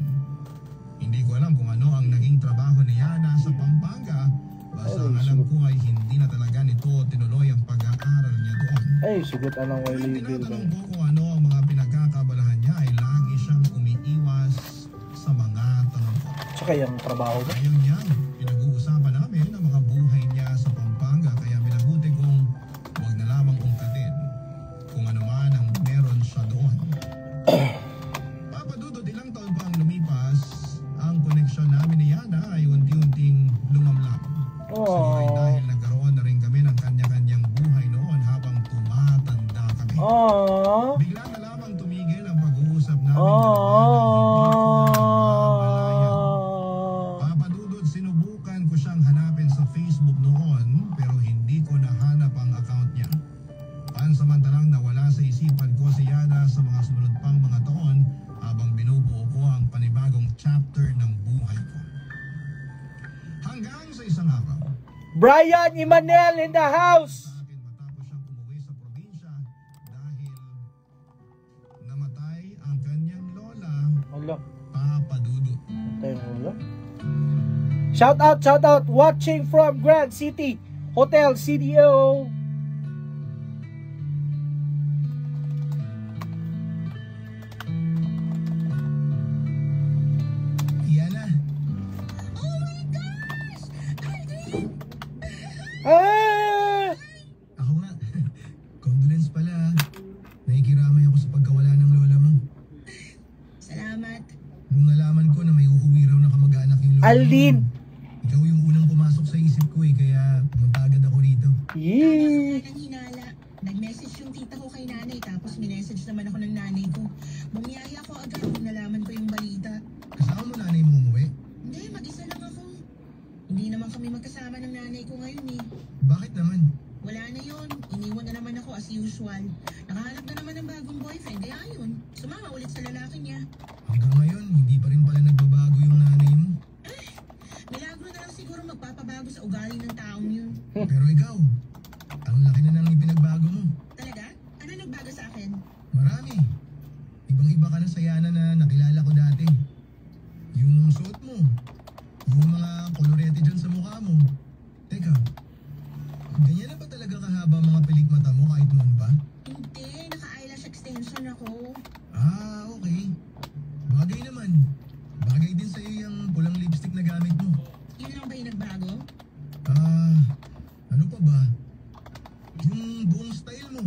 [SPEAKER 6] Hindi ko alam kung ano ang naging trabaho ni Yana sa Pampanga. Basta ang alam ko ay hindi na talaga nito tinuloy ang pag-aaral niya doon.
[SPEAKER 2] Ay, sugot anong why
[SPEAKER 6] Kung
[SPEAKER 2] label ba?
[SPEAKER 6] tinatanong ko kung ano ang mga pinagkakabalahan niya, ay lagi siyang umiiwas sa mga tanong ko.
[SPEAKER 2] Tsaka yung trabaho ba?
[SPEAKER 6] Ayaw niya, pinag-uusapan namin ang mga buhay niya sa Pampanga, kaya minabuti kong huwag na lamang ungkatin kung ano man ang meron siya doon. Papadudod, ilang taon pa ang lumipas, ang koneksyon namin ni Yana ay unti-unting lumamlam. Siguro ay dahil nagkaroon na rin kami ng kanya-kanyang buhay noon habang tumatanda kami. Bigla na lamang tumigil ang pag-uusap namin. Papadudod, sinubukan ko siyang hanapin sa Facebook noon pero hindi ko nahanap ang account niya. Pansamantalang nawala sa isipan ko si Yana sa mga sumunod pang mga taon habang binubuo ko ang panibagong chapter ng buhay ko. Hanggang sa isang araw,
[SPEAKER 2] Brian Imanel in the house!
[SPEAKER 6] sa akin matapos siyang umuwi sa probinsya dahil namatay ang kanyang lola,
[SPEAKER 2] Wala.
[SPEAKER 6] Papadudod.
[SPEAKER 2] Wala. Shout out, watching from Grand City Hotel CDO.
[SPEAKER 6] Yana,
[SPEAKER 8] Oh my gosh! Aldrin!
[SPEAKER 2] Ah!
[SPEAKER 6] ako nga. Condolence pala. Nakikiramay ako sa pagkawala ng lola mo.
[SPEAKER 8] Salamat.
[SPEAKER 6] Nung nalaman ko na may uuwi raw na kamag-anak yung lola mo,
[SPEAKER 2] Alin?
[SPEAKER 6] ikaw yung unang pumasok sa isip ko eh, kaya pumunta agad ako rito.
[SPEAKER 2] Yee!
[SPEAKER 8] Nang hinala. Nag-message yung tita ko kay nanay tapos minessage naman ako ng nanay ko. Bumiyaya ako agad nung nalaman ko yung balita.
[SPEAKER 6] Kasama mo nanay mo umuwi?
[SPEAKER 8] Hindi, mag-isa lang ako. Hindi naman kami magkasama ng nanay ko ngayon eh.
[SPEAKER 6] Bakit naman?
[SPEAKER 8] Wala na yon. Iniwan na naman ako as usual. Nakahanap na naman ng bagong boyfriend. Kaya yun, sumama ulit sa lalaki niya.
[SPEAKER 6] Hanggang ngayon, hindi pa rin pala nagbabago yung nanay mo.
[SPEAKER 8] Milagro na lang siguro magpapabago sa ugali ng taong yun.
[SPEAKER 6] Pero ikaw, ang laki na nang ipinagbago mo.
[SPEAKER 8] Talaga? Ano nagbago sa akin?
[SPEAKER 6] Marami. Ibang-iba ka na sa Yana na nakilala ko dati. Yung suot mo, yung mga kolorete dyan sa mukha mo. Teka, ganyan na ba talaga kahaba mga pilik mata mo kahit noon pa?
[SPEAKER 8] Hindi, naka-eyelash extension ako.
[SPEAKER 6] Ah, okay. Bagay naman. Bagay din sa'yo yung pulang lipstick na gamit mo.
[SPEAKER 8] Yun lang ba yung nagbago?
[SPEAKER 6] Ah, ano pa ba? Yung buong style mo.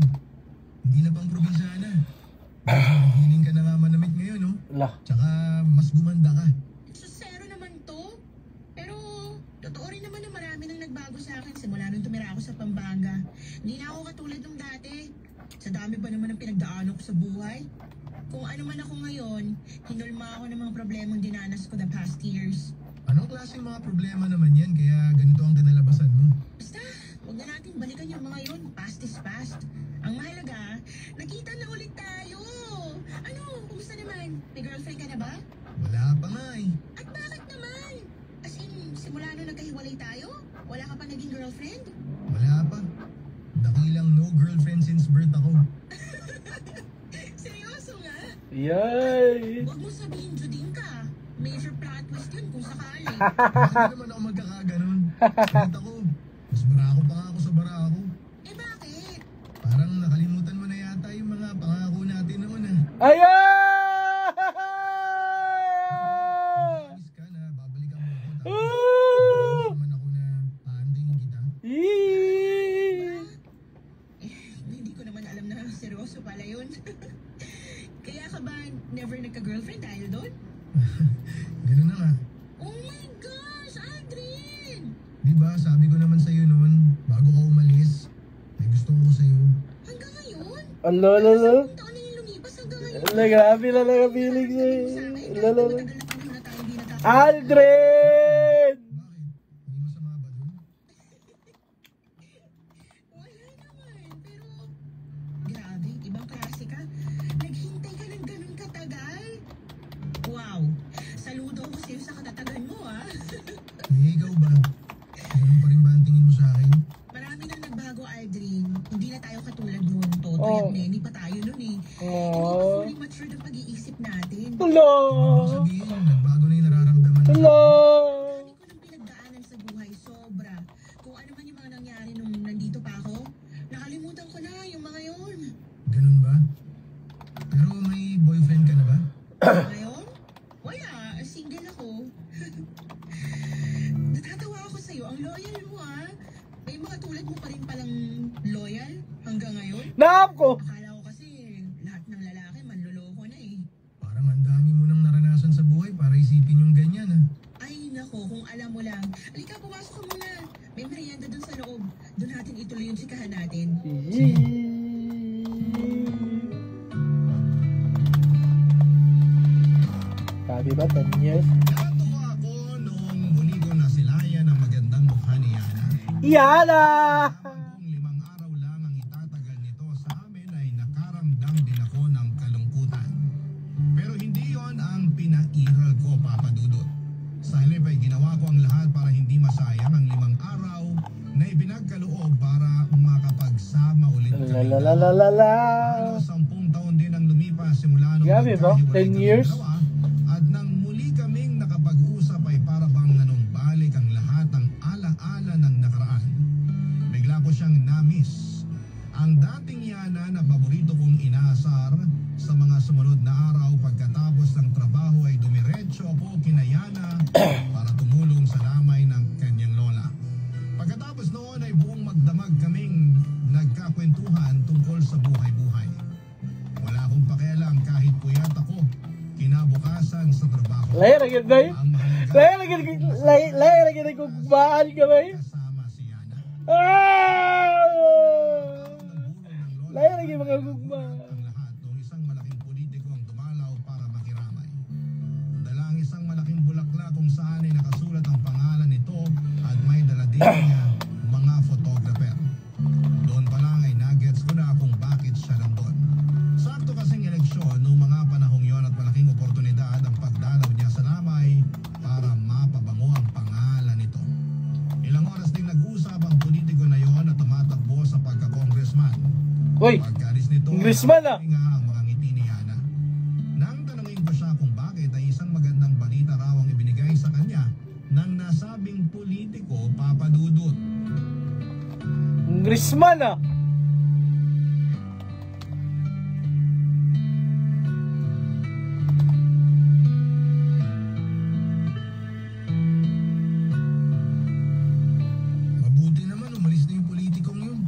[SPEAKER 6] Hindi na pang probinsyana. Hiling ka na nga manamit ngayon, no?
[SPEAKER 2] Lah.
[SPEAKER 6] Tsaka mas gumanda ka.
[SPEAKER 8] Susero naman to. Pero, totoo rin naman na marami nang nagbago sa akin simula nung tumira ako sa Pampanga. Hindi na ako katulad nung dati. Sa dami ba naman ang pinagdaanan ko sa buhay? Kung ano man ako ngayon, hinulma ako ng mga problemang dinanas ko the past years.
[SPEAKER 6] Anong klaseng mga problema naman yan kaya ganito ang kinalabasan mo?
[SPEAKER 8] Basta, huwag na natin balikan yung mga yun. Past is past. Ang mahalaga, nakita na ulit tayo. Ano, kumusta naman? May girlfriend ka na ba?
[SPEAKER 6] Wala pa nga eh.
[SPEAKER 8] At bakit naman? As in, simula nung nagkahiwalay tayo, wala ka pa naging girlfriend?
[SPEAKER 6] Wala pa. Dakilang no girlfriend since birth ako.
[SPEAKER 8] Seryoso nga?
[SPEAKER 2] Yay!
[SPEAKER 8] Huwag mo sabihin Judin ka. Major plot twist yun kung sakali.
[SPEAKER 6] Bakit naman ako magkakaganon? Kahit ako, mas barako pa nga ako sa barako.
[SPEAKER 8] Eh bakit?
[SPEAKER 6] Parang nakalimutan mo na yata yung mga pangako natin noon ah.
[SPEAKER 2] Ayan!
[SPEAKER 6] Promise ka na babalikan mo ako tapos
[SPEAKER 2] Woo!
[SPEAKER 6] naman ako na aantayin kita.
[SPEAKER 2] Yee!
[SPEAKER 8] Hindi ko naman alam na seryoso pala yun. Kaya ka ba never nagka-girlfriend dahil doon?
[SPEAKER 6] Ganun na nga.
[SPEAKER 8] Oh my gosh, Aldrin!
[SPEAKER 6] Diba sabi ko naman sa'yo noon, bago ka umalis, may gusto ko sa'yo.
[SPEAKER 8] Hanggang ngayon?
[SPEAKER 2] Alo, lalo.
[SPEAKER 8] Kung taon na yung lumipas hanggang ngayon?
[SPEAKER 2] Ala, grabe na lang ang feeling
[SPEAKER 8] Sabi mo
[SPEAKER 2] sa'yo.
[SPEAKER 8] sa akin,
[SPEAKER 2] Lalo.
[SPEAKER 8] matagal na panahon na tayo hindi nakaka-
[SPEAKER 2] Aldrin!
[SPEAKER 6] Bakit? May masama ba dun?
[SPEAKER 8] Wala naman, pero... Grabe, ibang klase ka. Naghintay ka ng ganun katagal. Wow, saludo ako sa'yo sa katatagan mo, ah.
[SPEAKER 6] Eh, ikaw ba? Ganun pa rin ba ang tingin mo sa akin?
[SPEAKER 8] Marami nang nagbago Loyal mo ah. May mga tulad mo pa rin palang loyal hanggang ngayon.
[SPEAKER 2] Nako!
[SPEAKER 8] Akala ko kasi lahat ng lalaki manloloko na eh.
[SPEAKER 6] Parang ang dami mo nang naranasan sa buhay para isipin yung ganyan ah.
[SPEAKER 8] Ay nako, kung alam mo lang. Halika, pumasok ka muna. May merienda dun sa loob. Doon natin ituloy yung sikahan natin.
[SPEAKER 2] Sabi ba, 10 years?
[SPEAKER 6] Natuwa ako noong muli ko nasilayan ang magandang mukha ni Yana.
[SPEAKER 2] Yana!
[SPEAKER 6] Habang kung 5 araw lang ang itatagal nito sa amin ay nakaramdam din ako ng kalungkutan. Pero hindi yon ang pinairal ko, Papa Dudut. Sa halip ay ginawa ko ang lahat para hindi masayang ang 5 araw na ibinagkaloob para makapagsama ulit kami.
[SPEAKER 2] Lalalala.
[SPEAKER 6] Halos 10 taon din ang lumipas simula nung
[SPEAKER 2] Grabe ba? 10 years?
[SPEAKER 6] dalawa, at nang muli kaming nakapag-usap ay para bang nanumbalik ang lahat ng ala-ala ng nakaraan. Bigla ko siyang na-miss. Ang dating Yana na paborito kong inaasar sa mga sumunod na araw pagkatapos ng trabaho ay dumiretso ako kina Yana para tumulong sa lamay ng kanyang lola. Pagkatapos noon ay buong magdamag kaming nagkakwentuhan tungkol sa buhay-buhay. Wala akong pakialam kahit puyat ako kinabukasan sa trabaho.
[SPEAKER 2] Layo na yun, bay.
[SPEAKER 6] Ang mahalaga,
[SPEAKER 2] Layo na yun kung baan ka, bay.
[SPEAKER 6] kasama si Yana.
[SPEAKER 2] Layo na yun mga gugma.
[SPEAKER 6] Ang lahat ng isang malaking politiko ang dumalaw para makiramay. Dala ang isang malaking bulaklak kung saan ay nakasulat ang pangalan nito at may dala din niya mga photographer. Doon pa lang ay nuggets ko na kung bakit siya nandun. Sakto kasing eleksyon noong mga panahong yon at malaking oportunidad ang pagdalaw niya sa lamay para mapabango ang pangalan nito. Ilang oras din nag-usap ang politiko na yon at tumatakbo sa pagka-congressman.
[SPEAKER 2] Uy,
[SPEAKER 6] Pagkalis nito,
[SPEAKER 2] congressman ah.
[SPEAKER 6] nga ang mga ngiti ni Yana. Nang tanungin ko siya kung bakit ay isang magandang balita raw ang ibinigay sa kanya ng nasabing politiko, Papa Dudut.
[SPEAKER 2] congressman ah.
[SPEAKER 6] Mabuti naman umalis na yung politikong yun.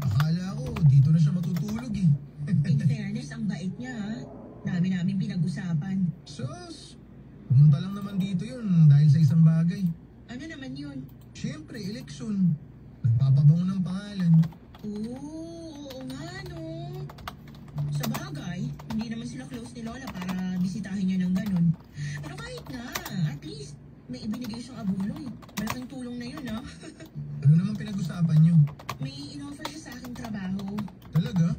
[SPEAKER 6] Akala ko dito na siya matutulog eh.
[SPEAKER 8] In fairness, ang bait niya ah. Dami namin pinag-usapan.
[SPEAKER 6] Sus, pumunta lang naman dito yun dahil sa isang bagay.
[SPEAKER 8] Ano naman yun?
[SPEAKER 6] Siyempre, eleksyon. Nagpapabango ng pangalan.
[SPEAKER 8] Oo nga no. Sa bagay, hindi naman sila close ni Lola para bisitahin niya ng ganun. Pero kahit na, at least may ibinigay siyang abuloy. Malaking tulong na yun ah.
[SPEAKER 6] Ano naman pinag-usapan niyo?
[SPEAKER 8] May in-offer siya sa aking trabaho.
[SPEAKER 6] Talaga?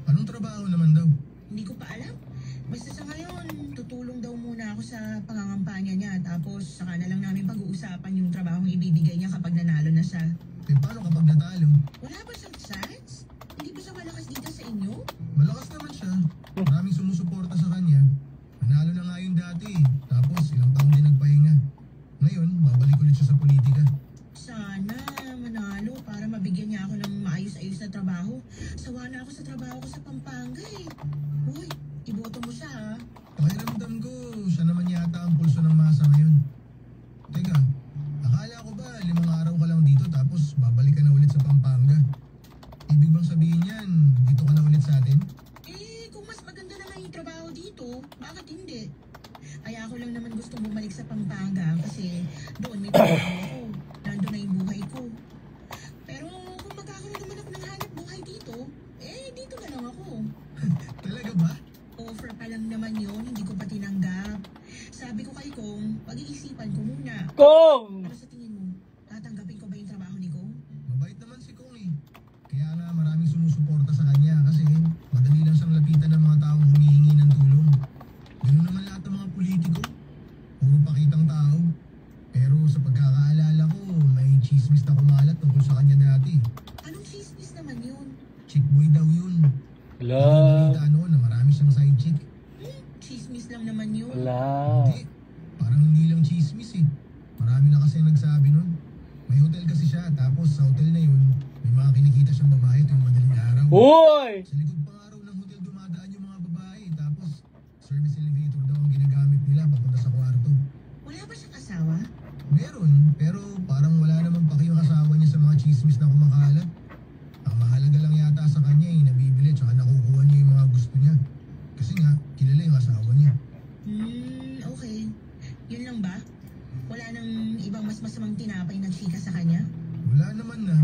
[SPEAKER 6] Anong trabaho naman daw?
[SPEAKER 8] Hindi ko pa alam. Basta sa ngayon, tutulong daw muna ako sa pangangampanya niya. Tapos saka na lang namin pag-uusapan yung trabahong ibibigay niya kapag nanalo na siya.
[SPEAKER 6] Eh paano kapag natalo?
[SPEAKER 8] Wala ba siyang chance? Hindi ba siya malakas dito sa inyo?
[SPEAKER 6] Malakas naman siya. Maraming sumusuporta sa kanya. Manalo na nga yun dati. Tapos ilang taon din nagpahinga. Ngayon, babalik ulit siya sa politika.
[SPEAKER 8] Sana manalo para mabigyan niya ako ng maayos-ayos na trabaho. Sawa na ako sa trabaho ko sa Pampanga eh. Uy, iboto mo siya ha.
[SPEAKER 6] Pakiramdam ko, siya naman yata ang pulso ng masa ngayon. Teka, akala ko ba 5 araw ka lang dito tapos babalik ka na ulit sa Pampanga? Ibig bang sabihin yan, dito ka na ulit sa atin?
[SPEAKER 8] Eh, kung mas maganda na nga yung trabaho dito, bakit hindi? Kaya ako lang naman gusto bumalik sa Pampanga kasi doon may trabaho ako. Nandun na yung buhay ko. Pero kung magkakaroon naman ako ng hanap buhay dito, eh dito na lang ako.
[SPEAKER 6] Talaga ba?
[SPEAKER 8] Offer pa lang naman yun, hindi ko pa tinanggap. Sabi ko kay Kong, pag-iisipan ko muna.
[SPEAKER 2] Kong!
[SPEAKER 8] Ano sa tingin mo? Tatanggapin ko ba yung trabaho ni Kong?
[SPEAKER 6] Mabait naman si Kong eh. Kaya nga maraming sumusuporta sa kanya kasi madali lang siyang lapitan ng mga taong humihingi ng tulong. Ganun naman lahat ng mga politiko. Puro pakitang tao. Pero sa pagkakaalala ko, may chismis na kumalat tungkol sa kanya dati.
[SPEAKER 8] Anong chismis naman yun?
[SPEAKER 6] Chick boy daw yun.
[SPEAKER 2] Wala.
[SPEAKER 6] Balita na marami siyang side chick.
[SPEAKER 8] Chismis lang naman yun.
[SPEAKER 2] Wala.
[SPEAKER 6] Hindi, parang hindi lang chismis eh. Marami na kasi nagsabi nun. May hotel kasi siya, tapos sa hotel na yun, may mga kinikita siyang babae tuwing madaling araw.
[SPEAKER 2] Uy!
[SPEAKER 6] Sa likod pa nga raw ng hotel dumadaan yung mga babae, tapos service elevator daw ang ginagamit nila papunta sa kwarto.
[SPEAKER 8] Wala ba siyang asawa?
[SPEAKER 6] Meron, pero parang wala namang
[SPEAKER 8] magchika sa kanya?
[SPEAKER 6] Wala naman na.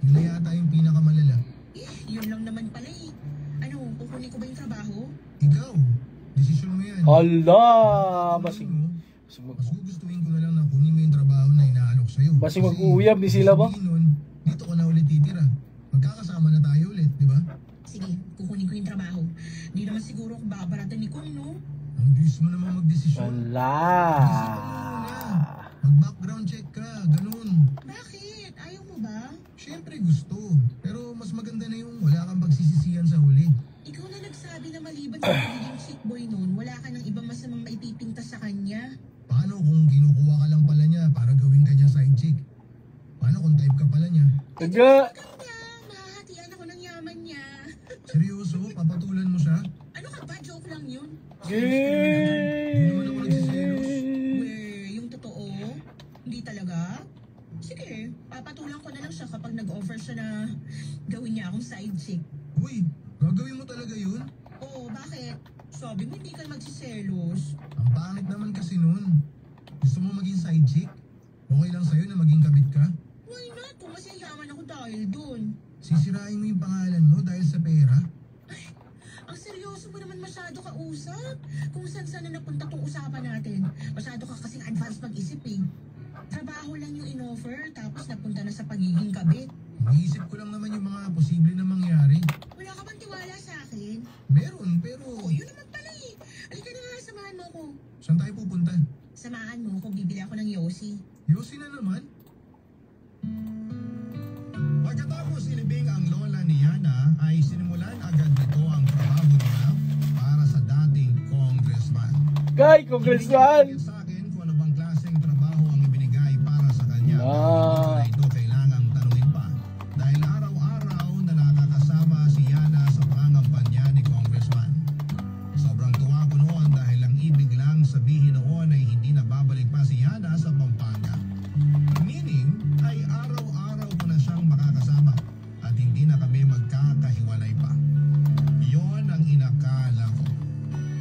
[SPEAKER 6] Yun na yata yung pinakamalala.
[SPEAKER 8] Yun lang naman pala eh. Ano, kukunin ko ba yung trabaho?
[SPEAKER 6] Ikaw, desisyon mo yan.
[SPEAKER 2] Hala!
[SPEAKER 6] Basing
[SPEAKER 2] Basing,
[SPEAKER 6] mo. Mas gugustuhin ko na lang na kunin mo yung trabaho na inaalok sa'yo.
[SPEAKER 2] basing mag-uuyab ni sila ba?
[SPEAKER 6] sabihin nun, dito ka na ulit titira. Magkakasama na tayo ulit, di ba?
[SPEAKER 8] Sige, kukunin ko yung trabaho. Di naman siguro ako babaratan ni Kung, no?
[SPEAKER 6] Ang bilis mo naman magdesisyon.
[SPEAKER 2] Hala!
[SPEAKER 6] Mag-background check ka, ganun.
[SPEAKER 8] Bakit? Ayaw mo ba?
[SPEAKER 6] Siyempre gusto. Pero mas maganda na yung wala kang pagsisisihan sa huli.
[SPEAKER 8] Ikaw na nagsabi na maliban sa pagiging chick boy noon, wala ka ng ibang masamang maipipinta sa kanya.
[SPEAKER 6] Paano kung kinukuha ka lang pala niya para gawin ka niya side chick? Paano kung type ka pala niya?
[SPEAKER 2] Taga!
[SPEAKER 8] Ganda, mahahatian ako ng yaman niya.
[SPEAKER 6] Seryoso? Papatulan mo siya?
[SPEAKER 8] Ano ka ba? Joke lang yun.
[SPEAKER 6] Hindi naman ako nagsiselos.
[SPEAKER 8] Yung totoo? Hindi talaga? Sige, papatulan ko na lang siya kapag nag-offer siya na gawin niya akong side chick.
[SPEAKER 6] Uy, gagawin mo talaga yun?
[SPEAKER 8] Oo, bakit? Sabi mo hindi ka magsiselos.
[SPEAKER 6] Ang pangit naman kasi nun. Gusto mo maging side chick? Okay lang sa'yo na maging kabit ka?
[SPEAKER 8] Why not? Kung mas yayaman ako dahil dun.
[SPEAKER 6] Sisirain mo yung pangalan mo dahil sa pera?
[SPEAKER 8] Ang seryoso mo naman masyado ka usap. Kung saan na napunta tong usapan natin. Masyado ka kasing advance mag-isip eh. Trabaho lang yung in-offer, tapos napunta na sa pagiging kabit.
[SPEAKER 6] Naisip ko lang naman yung mga posible na mangyari.
[SPEAKER 8] Wala ka bang tiwala sa akin?
[SPEAKER 6] Meron, pero
[SPEAKER 8] Yun naman pala eh. Halika na nga, samahan mo ko.
[SPEAKER 6] saan tayo pupunta?
[SPEAKER 8] Samahan mo ko, bibili ako ng Yossi.
[SPEAKER 6] Yosi na naman. Pagkatapos ilibing ang lola ni Yana, ay sinimulan agad nito ang trabaho niya para sa dating congressman.
[SPEAKER 2] Kay,
[SPEAKER 6] Hindi
[SPEAKER 2] congressman!
[SPEAKER 6] niya sa akin kung ano bang klaseng trabaho ang ibinigay para sa kanya.
[SPEAKER 2] Ah.
[SPEAKER 6] Pero ito kailangang tanungin pa. Dahil araw-araw na nakakasama si Yana sa pangangampanya ni congressman. Sobrang tuwa ko noon dahil ang ibig lang sabihin noon ay hindi na babalik pa si Yana sa Pampanga. Meaning ay araw-araw ko na siyang makakasama at hindi na kami magkakahiwalay pa. Yon ang inakala ko.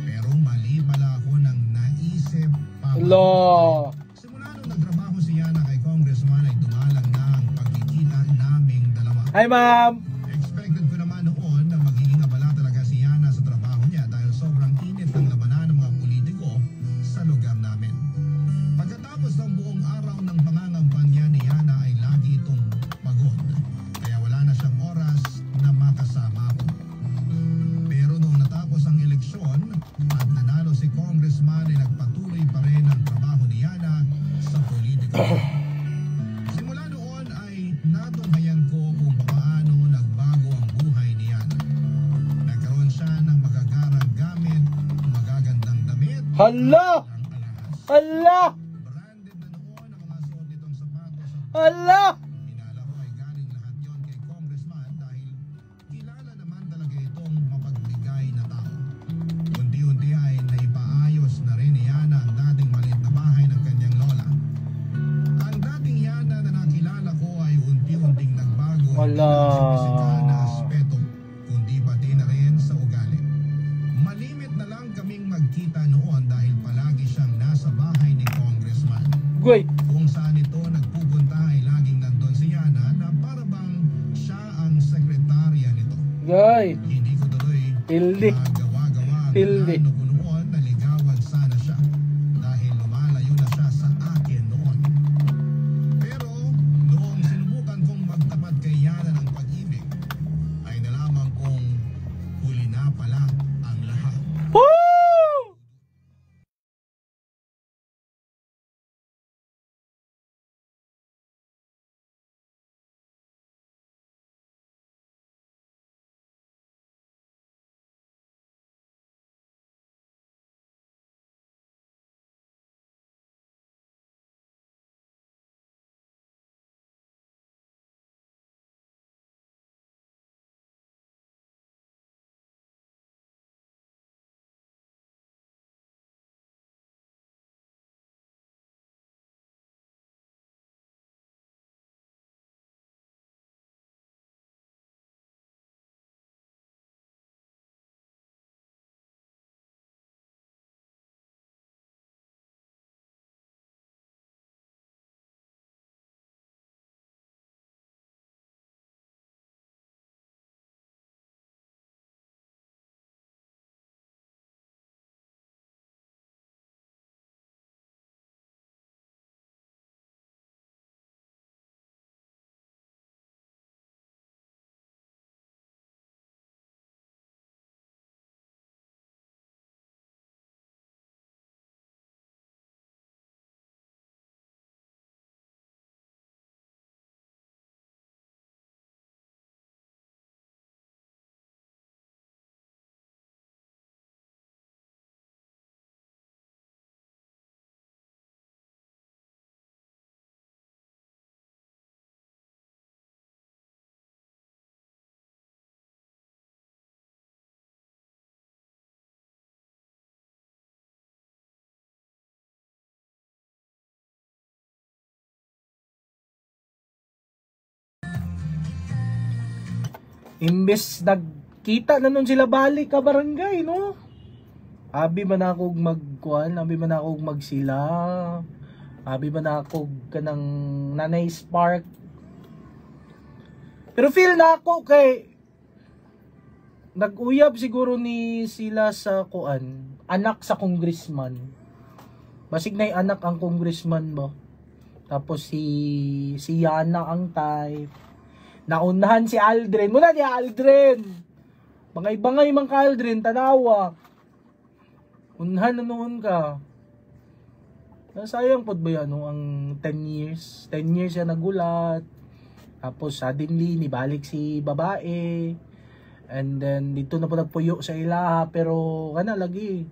[SPEAKER 6] Pero mali pala ako nang naisip pa.
[SPEAKER 2] Hala!
[SPEAKER 6] Simula nung nagtrabaho si Yana kay congressman ay dumalang na ang pagkikita naming dalawa.
[SPEAKER 2] Hi, ma'am!
[SPEAKER 6] Expected ko naman noon na magiging abala talaga si Yana sa trabaho niya dahil sobrang init ng labanan ng mga politiko sa lugar namin. Pagkatapos ng buong araw ng pangangampanya ni Yana ay lagi itong pagod. Kaya wala na siyang oras na makasama ako. Pero nung natapos ang eleksyon at nanalo si congressman ay nagpatuloy pa rin ang trabaho ni Yana sa politika. Simula noon ay natunghayan ko kung paano nagbago ang buhay ni Yana. Nagkaroon siya ng magagarang gamit, magagandang damit,
[SPEAKER 2] Hala!
[SPEAKER 6] ang alahas.
[SPEAKER 2] Hala!
[SPEAKER 6] Branded na noon ang mga suot nitong sapatos at
[SPEAKER 2] Hala!
[SPEAKER 6] hinala ko ay galing lahat yon kay congressman dahil kilala naman talaga itong mapagbigay na tao. Unti-unti ay naipaayos na rin ni Yana ang dating maliit na bahay ng kanyang lola. Ang dating Yana na nakilala ko ay unti-unting nagbago hindi
[SPEAKER 2] Wala.
[SPEAKER 6] lang sa pisikal na aspeto, kundi pati na rin sa ugali. Malimit na lang kaming magkita noon dahil palagi siyang nasa bahay ni congressman.
[SPEAKER 2] Goy!
[SPEAKER 6] Kung saan ito nagpupunta ay laging nandun si Yana na para bang siya ang sekretarya nito.
[SPEAKER 2] Goy!
[SPEAKER 6] Hindi ko tuloy
[SPEAKER 2] Hildi.
[SPEAKER 6] magawa-gawa ang
[SPEAKER 2] Hildi.
[SPEAKER 6] plano ko noon na ligawan sana siya dahil lumalayo na siya sa akin noon. Pero noong sinubukan kong magtapat kay Yana ng pag-ibig ay nalaman kong huli na pala ang lahat.
[SPEAKER 2] Woo! Imbes nagkita na nun sila balik ka barangay, no? Abi man akong magkuan, abi man akong magsila. Abi man akong kanang nanay spark. Pero feel na ako kay nag-uyab siguro ni sila sa kuan, anak sa congressman. Basig na anak ang congressman mo. Tapos si Yana ang type. Naunahan si Aldrin. Muna ni Aldrin. Bangay-bangay man ka Aldrin, tanawa. Unahan na noon ka. Sayang po ba yan, no? Ang 10 years. 10 years siya nagulat. Tapos suddenly, nibalik si babae. And then, dito na po nagpuyo sa ilaha. Pero, kana lagi.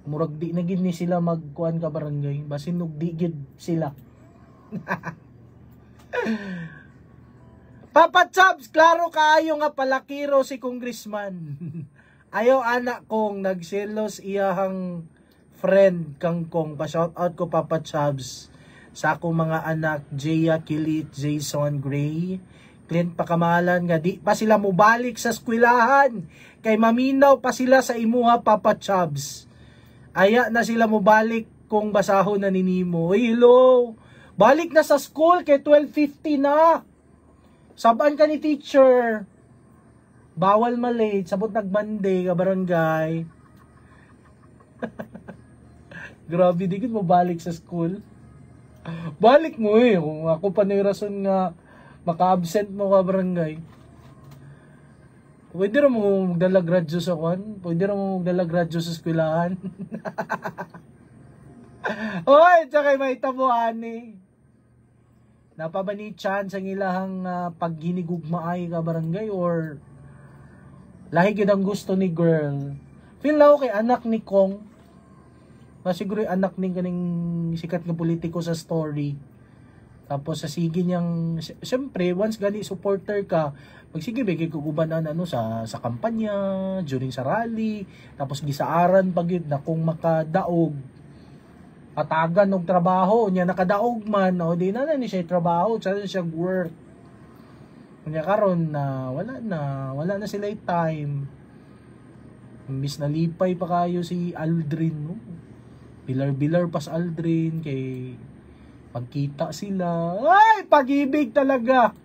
[SPEAKER 2] Murag di na gid ni sila magkuan ka barangay. Basin di gid sila. Papa Chubs, klaro kaayo nga palakiro si congressman. Ayaw anak kong nagselos iyahang friend kang kong. Pa-shout out ko Papa Chubs sa akong mga anak Jaya Kilit, Jason Gray, Clint Pakamalan nga di pa sila mubalik sa eskwelahan. Kay maminaw pa sila sa imuha Papa Chubs. Aya na sila mubalik kung basahon na ni Nimo. Hello. Balik na sa school kay 12:50 na. Saban ka ni teacher. Bawal malate. Sabot nag-Monday ka barangay. Grabe di mo balik sa school. Balik mo eh. Kung ako pa na yung rason nga maka-absent mo ka barangay. Pwede rin mo magdala gradyo sa kwan. Pwede rin mo magdala gradyo sa eskwelahan. Oy, tsaka may tabuhan eh. Napabani chance ang ilahang paghinigugmaay ka barangay or lahi gyud ang gusto ni girl. Feel na kay anak ni Kong. Siguro anak ni kaning sikat nga politiko sa story. Tapos sa sige niyang siyempre once gani supporter ka, magsige bigay kugubanan ano sa kampanya, during sa rally, tapos gisaaran pag yun na kung makadaog patagan og trabaho niya nakadaog man o di na ni siya trabaho sa siya work kunya karon na wala na sila time imbis na lipay pa kayo si Aldrin no bilar pas Aldrin kay pagkita sila ay pag-ibig talaga.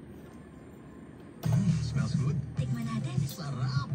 [SPEAKER 1] Smells good.
[SPEAKER 3] Tikman natin.
[SPEAKER 1] Sarap.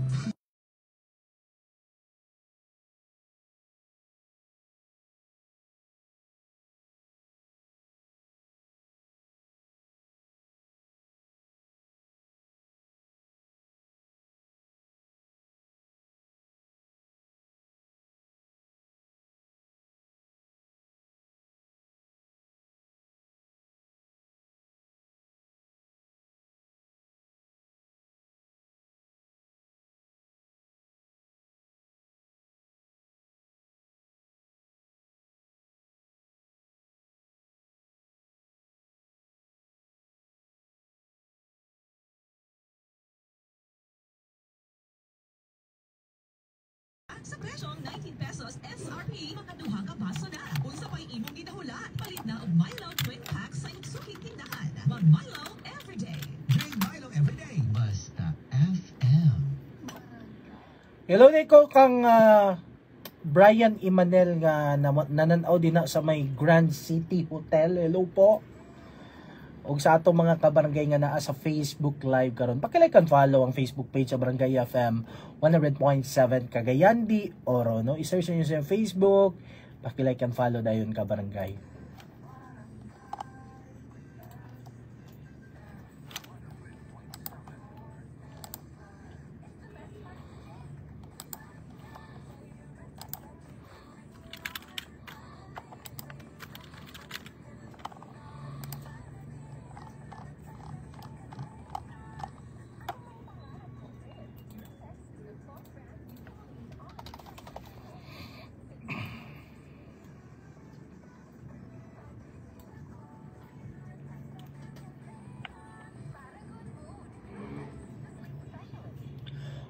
[SPEAKER 9] Sa presyong 19 pesos SRP, makaduha ka baso na. Unsa pa'y imong gidahula, palit na og Milo Twin Pack sa iksuking tindahan. Mag-Milo everyday.
[SPEAKER 1] Drink Milo everyday. Basta FM.
[SPEAKER 2] Hello Nico kang Brian Imanel nga nananaw din na sa may Grand City Hotel. Hello po. Og sa atong mga kabarangay nga naa sa Facebook Live karon, paki-like and follow ang Facebook page sa Barangay FM 100.7 Cagayan de Oro, no? I-search niyo sa Facebook, paki-like and follow dayon kabarangay.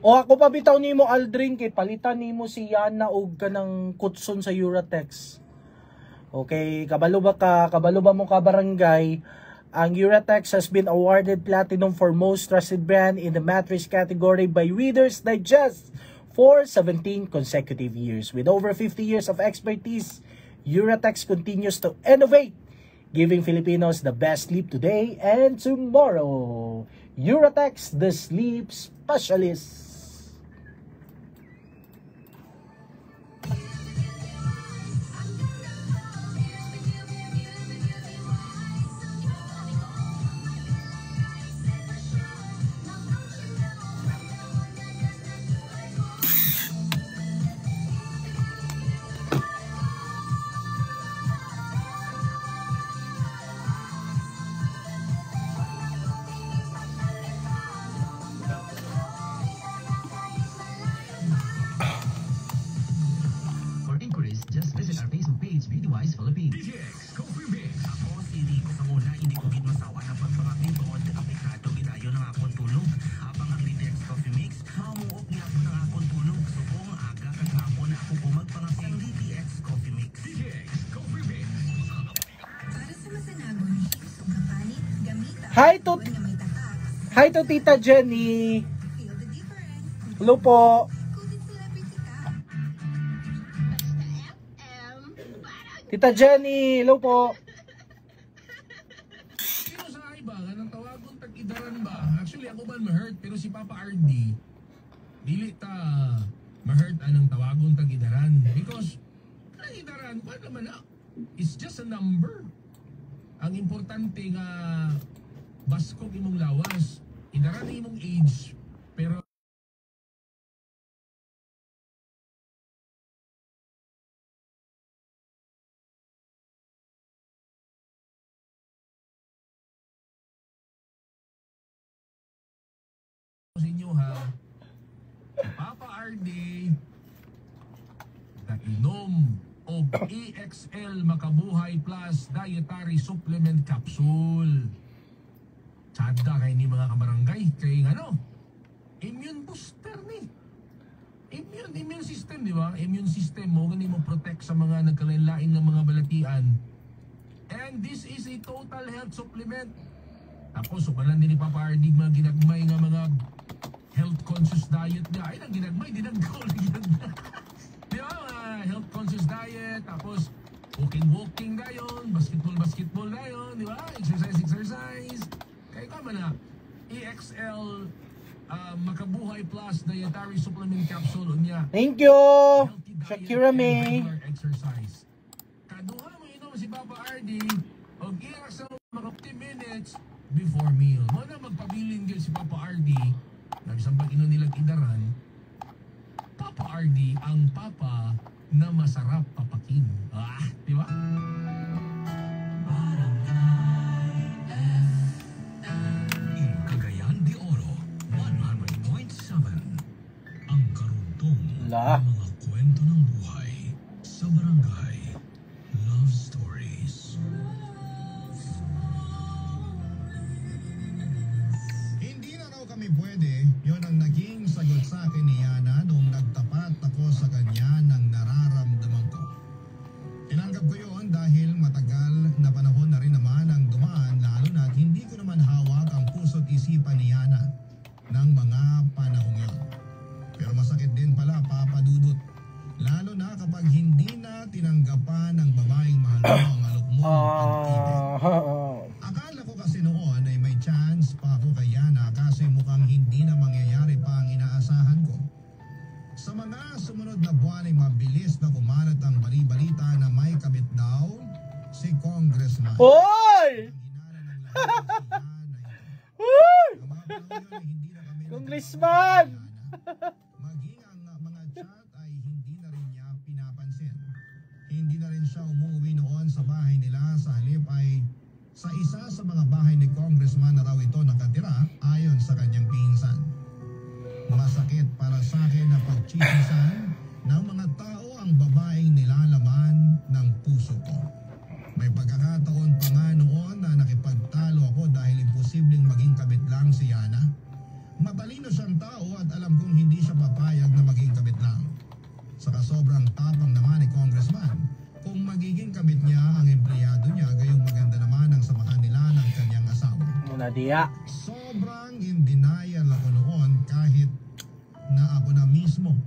[SPEAKER 2] O ako pa bitaw nimo Aldrin kay palitan nimo si Yana og kanang kutson sa Euratex. Okay, kabalo ba mo ka barangay? Ang Uratex has been awarded platinum for most trusted brand in the mattress category by Reader's Digest for 17 consecutive years. With over 50 years of expertise, Uratex continues to innovate, giving Filipinos the best sleep today and tomorrow. Uratex, the sleep specialist.
[SPEAKER 1] For inquiries, just visit our Facebook page, Beautywise Philippines. DJX Coffee Mix. Ako si Rico sa muna, hindi ko masawa na pagpangapin tungkol sa aplikado ginayon ng akong tulog. Habang ang DJX Coffee Mix, mamuok niya ako ng akong tulog. So kung aga kagapon ako kung magpangapin DJX Coffee Mix. DJX Coffee Mix.
[SPEAKER 3] Para sa masanagon, sugapalit, gamita,
[SPEAKER 2] Hi to,
[SPEAKER 3] na may tatak.
[SPEAKER 2] hi to Tita Jenny.
[SPEAKER 3] Feel the difference.
[SPEAKER 2] Hello po.
[SPEAKER 3] Kulit celebrity ka.
[SPEAKER 2] Tita Jenny, hello po.
[SPEAKER 4] Pero sa iba, anong tawagon tag-idaran ba? Actually, ako ba ma-hurt? Pero si Papa RD, dili ta ma-hurt anong tawagon tag-idaran. Because, tag-idaran, what naman na? It's just a number. Ang importante nga, baskog imong lawas. Idaran imong age. Pero, sa inyo ha, si Papa RD nag-inom og EXL Makabuhay Plus Dietary Supplement Capsule. Tsada kay ni mga kabarangay kay ano, immune booster ni. Immune system, di ba? Immune system mo gani mo protect sa mga nagkalain-lain ng mga balatian. And this is a total health supplement. Tapos upanan din ni Papa RD mga ginagmay nga mga health conscious diet niya. Ay, nang ginagmay, dinagkol. Di ba? Health conscious diet. Tapos, walking dayon. Basketball dayon. Di ba? Exercise. Kaya ka man na, EXL Makabuhay Plus Dietary Supplement Capsule niya.
[SPEAKER 2] Thank you,
[SPEAKER 4] Healthy diet
[SPEAKER 2] Shakira
[SPEAKER 4] and
[SPEAKER 2] May.
[SPEAKER 4] regular exercise. Kaduha mo inom si Papa RD o EXL mga 50 minutes before meal. Mo na magpabilin yun si Papa RD. Nabisang pag-inom nilang idaran, Papa RD ang papa na masarap papakin. Di ba?
[SPEAKER 1] In Cagayan de Oro, 100.7. Ang karugtong
[SPEAKER 2] La.
[SPEAKER 1] ng mga kwento ng buhay sa barangay. Love Stories.
[SPEAKER 6] Hindi na raw kami pwede, yun ang naging sagot sa akin ni Yana nung nagtapat ako sa kanya ng nararamdaman ko. Tinanggap ko yun dahil matagal na panahon na rin naman ang dumaan, lalo na hindi ko naman hawak ang puso't isipan ni Yana ng mga panahong yun. Pero masakit din pala, Papa Dudut. Lalo na kapag hindi na tinanggapan ng babaeng mahal mo ang alok mo ang pag-ibig. Akala ko kasi noon ay may chance pa ako kay Yana kasi mukhang hindi na mangyayari pa ang inaasahan ko. Sa mga sumunod na buwan ay mabilis na kumalat ang bali-balita na may kabit daw si Congressman.
[SPEAKER 2] Hoy!
[SPEAKER 6] Ang hinala ng lahat si Yana ito.
[SPEAKER 2] Hoy!
[SPEAKER 6] Ang mga panahon yun ay hindi na kami
[SPEAKER 2] Congressman!
[SPEAKER 6] Maging ang mga chat ay hindi na rin niya pinapansin. Hindi na rin siya umuwi noon sa bahay nila, sa halip ay sa isa sa mga bahay ni Congressman na raw ito nakatira ayon sa kanyang pinsan. Masakit para sa akin na pagchisisan ng mga tao ang babaeng nilalaman ng puso ko. May pagkakataon pa nga noon na nakipagtalo ako dahil imposibleng maging kabit lang si Yana. Matalino siyang tao at alam kong hindi siya papayag na maging kabit lang. Saka sobrang tapang naman ni Congressman. Kung magiging kabit niya ang empleyado niya, gayong maganda naman ang samahan nila ng kanyang
[SPEAKER 2] na diya.
[SPEAKER 6] Sobrang in denial ako noon kahit na ako na mismo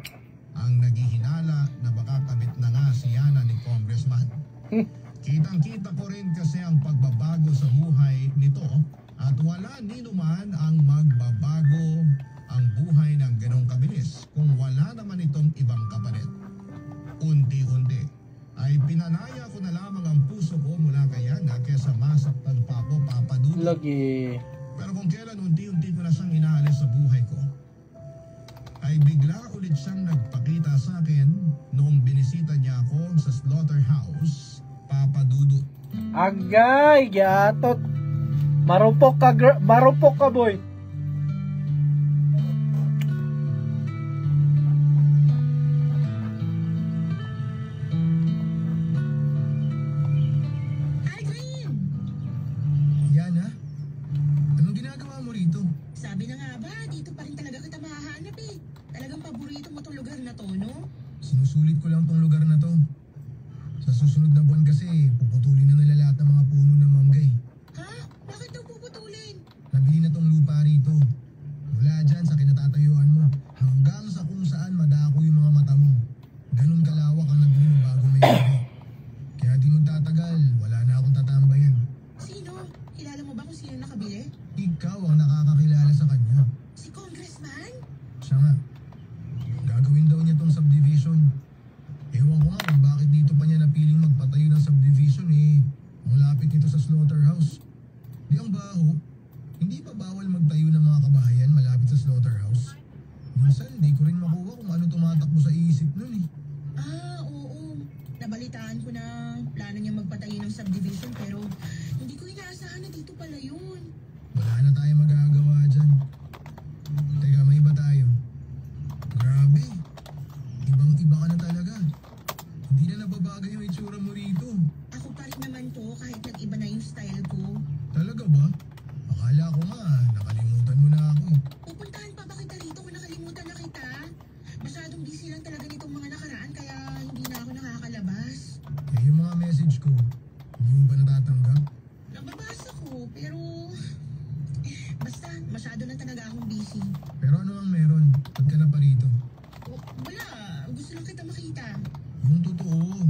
[SPEAKER 6] ang naghihinala na baka kabit na nga si Yana ni Congressman. Kitang-kita ko rin kasi ang pagbabago sa buhay nito at wala ninuman ang magbabago ang buhay ng ganong kabilis kung wala naman itong ibang kapalit. Unti-unti ay pinanaya ko na lamang ang puso ko mula kay Yana kesa masaktan pa ako papadulot.
[SPEAKER 2] Lagi.
[SPEAKER 6] Pero kung kailan unti-unti ko na siyang inaalis sa buhay ko, ay bigla ulit siyang nagpakita sa akin noong binisita niya ako sa slaughterhouse, Papa Dudut.
[SPEAKER 2] Agay, gatot. Marupok ka boy.
[SPEAKER 8] Alvin!
[SPEAKER 6] Yana, anong ginagawa mo rito?
[SPEAKER 8] Sabi na nga ba, dito pa rin talaga kita mahahanap eh. Talagang paborito mo tong lugar na to, no?
[SPEAKER 6] Sinusulit ko lang tong lugar na to. Sa susunod na buwan kasi, puputulin na nila lahat ng mga puno ng manggay.
[SPEAKER 8] Ha? Bakit daw puputulin?
[SPEAKER 6] Nabili na tong lupa rito. Mula dyan sa kinatatayuan mo, hanggang sa kung saan madako yung mga mata mo. Ganun kalawak ang nabili mo bago may lupa. Kaya di magtatagal, wala na akong tatambayan.
[SPEAKER 8] Sino? Kilala mo ba kung sino nakabili?
[SPEAKER 6] Ikaw ang nakakakilala sa kanya.
[SPEAKER 8] Si Congressman?
[SPEAKER 6] Siya nga. Gagawin daw niya tong subdivision. Ewan ko nga kung bakit dito pa niya napiling magpatayo ng subdivision eh. Malapit nito sa slaughterhouse. Di ang baho. Hindi pa bawal magtayo ng mga kabahayan malapit sa slaughterhouse. Minsan di ko rin makuha kung ano tumatakbo sa isip nun eh.
[SPEAKER 8] Ah, oo. Nabalitaan ko na plano niya magpatayo ng subdivision pero hindi ko inaasahan na dito pala yun.
[SPEAKER 6] Wala na tayo magagawa dyan. Teka, may iba tayo. Grabe. Ibang-iba ka na talaga. Hindi na nababagay yung itsura mo rito.
[SPEAKER 8] Ako pa rin naman to kahit nag-iba na yung style ko.
[SPEAKER 6] Talaga ba? Akala ko nga, nakalimutan mo na ako eh.
[SPEAKER 8] Pupuntahan pa ba kita rito kung nakalimutan na kita? Masyadong busy lang talaga nitong mga nakaraan kaya hindi na ako nakakalabas.
[SPEAKER 6] Eh, yung mga message ko, hindi mo ba natatanggap?
[SPEAKER 8] Nababasa ko pero basta masyado na talaga akong busy.
[SPEAKER 6] Pero ano ang meron? Ba't ka na pa rito?
[SPEAKER 8] Wala, gusto lang kita makita.
[SPEAKER 6] Yung totoo,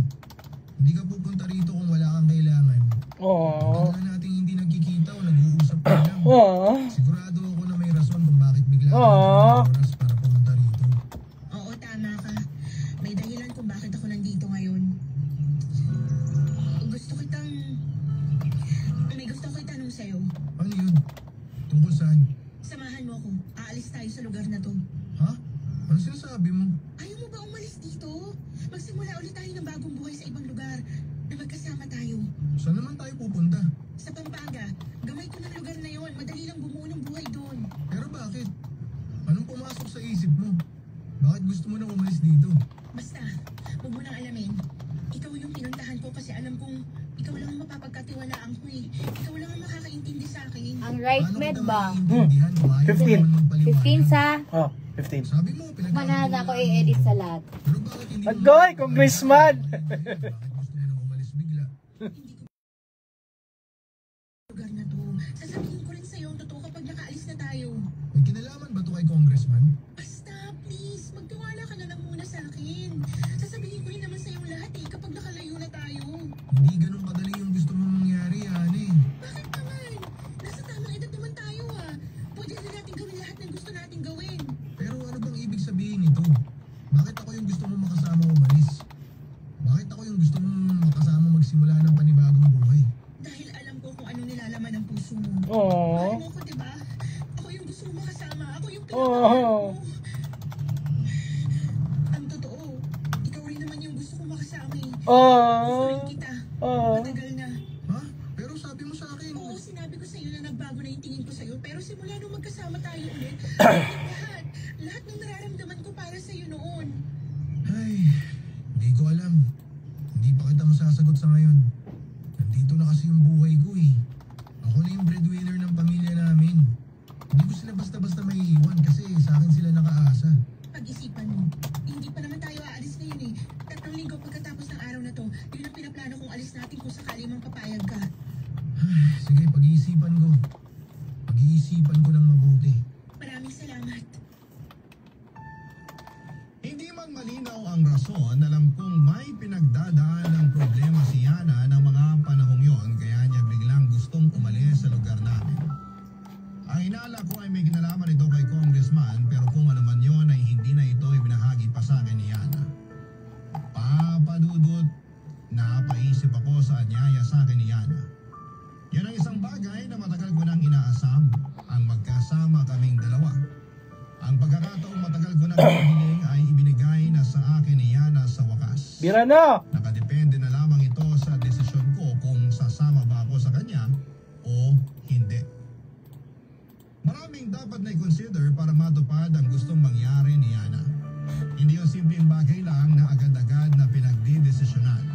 [SPEAKER 6] hindi ka pupunta rito kung wala kang kailangan.
[SPEAKER 2] Aww.
[SPEAKER 6] Tagal na nating hindi nagkikita o nag-uusap pa lang.
[SPEAKER 2] Aww.
[SPEAKER 6] Sigurado ako na may rason kung bakit bigla ka
[SPEAKER 2] Aww.
[SPEAKER 6] oras para pumunta rito.
[SPEAKER 8] Oo, tama ka. May dahilan kung bakit ako nandito ngayon. May gusto ko itanong sa'yo.
[SPEAKER 6] Ano yun? Tungkol saan?
[SPEAKER 8] Samahan mo ako. Aalis tayo sa lugar na to.
[SPEAKER 6] Ha? Ano sinasabi mo?
[SPEAKER 8] Ayaw mo ba umalis dito? Magsimula ulit tayo ng bagong buhay sa ibang lugar na magkasama tayo.
[SPEAKER 6] Saan naman tayo pupunta?
[SPEAKER 8] Sa Pampanga, gamay ko ng lugar na yon. Madali lang bumuo ng buhay doon.
[SPEAKER 6] Pero bakit? Anong pumasok sa isip mo? Bakit gusto mo na umalis dito?
[SPEAKER 8] Basta, huwag mo nang alamin. Ikaw yung pinuntahan ko kasi alam kong ikaw lang ang mapapagkatiwalaan ko eh. Ikaw lang ang makakaintindi sa akin.
[SPEAKER 5] Ang right
[SPEAKER 6] Paano
[SPEAKER 5] med
[SPEAKER 6] kita
[SPEAKER 5] ba?
[SPEAKER 6] maiintindihan kung ayaw
[SPEAKER 2] 15.
[SPEAKER 6] mo naman magpaliwanag?
[SPEAKER 5] 15 sa...
[SPEAKER 2] Oh, 15.
[SPEAKER 6] Sabi mo,
[SPEAKER 5] Manahan ako i-edit sa lahat.
[SPEAKER 6] Pero bakit hindi mo
[SPEAKER 2] Agoy, Congressman!
[SPEAKER 6] Bakit gusto mo nang umalis bigla?
[SPEAKER 8] Hindi ko lugar na to. Sasabihin ko rin sa'yo ang totoo kapag nakaalis na tayo.
[SPEAKER 6] May kinalaman ba to kay Congressman?
[SPEAKER 8] Basta, please, magtiwala ka na lang muna sa akin. Sasabihin ko rin naman sa'yo lahat eh kapag nakalayo na tayo.
[SPEAKER 6] Hindi ganun kadali yung gusto mong mangyari, Ani.
[SPEAKER 8] Bakit naman? Nasa tamang edad naman tayo ah. Pwede na natin gawin lahat ng gusto natin gawin.
[SPEAKER 6] Pero ano bang ibig sabihin nito? Bakit ako yung gusto mong makasama umalis? Bakit ako yung gusto mong makasama magsimula ng panibagong buhay?
[SPEAKER 8] Dahil alam ko kung anong nilalaman ng puso mo.
[SPEAKER 2] Aww.
[SPEAKER 8] Mahal mo ko, diba? Ako yung gusto mo makasama. Ako yung
[SPEAKER 2] Oh.
[SPEAKER 8] pinakamahal mo. Ang totoo, ikaw rin naman yung gusto ko makasama eh. Gusto
[SPEAKER 2] Aww.
[SPEAKER 8] rin kita.
[SPEAKER 2] Aww.
[SPEAKER 8] Matagal na.
[SPEAKER 6] Ha? Pero sabi mo sa akin.
[SPEAKER 8] Oo, sinabi ko sa'yo na nagbago na yung tingin ko sa'yo. Pero simula nung magkasama tayo ulit, lahat ng nararamdaman ko para sa'yo noon.
[SPEAKER 6] Ay, hindi ko alam. Hindi pa kita masasagot sa ngayon. Nandito na kasi yung buhay ko eh. Ako na yung breadwinner ng pamilya namin. Hindi ko sila basta-basta maiiwan kasi sa akin sila nakaasa.
[SPEAKER 8] Pag-isipan mo, hindi pa naman tayo aalis ngayon eh. 3 linggo pagkatapos ng araw na to, yun ang pinaplano kong alis natin kung sakali mang papayag ka.
[SPEAKER 6] Sige, pag-iisipan ko. Hinala ko ay may kinalaman ito kay Congressman pero kung ano man yun ay hindi na ito ibinahagi pa sa akin ni Yana. Papadudot, napaisip ako sa anyaya sa akin ni Yana. Yan ang isang bagay na matagal ko nang inaasam, ang magkasama kaming dalawa. Ang pagkakataong matagal ko nang hinihiling ay ibinigay na sa akin ni Yana sa wakas.
[SPEAKER 2] Bira na!
[SPEAKER 6] Nakadepende na lamang ito sa desisyon ko kung sasama ba ako sa kanya o hindi. Maraming dapat na i-consider para matupad ang gustong mangyari ni Yana. Hindi yung simpleng bagay lang na agad-agad na pinagdidesisyonan.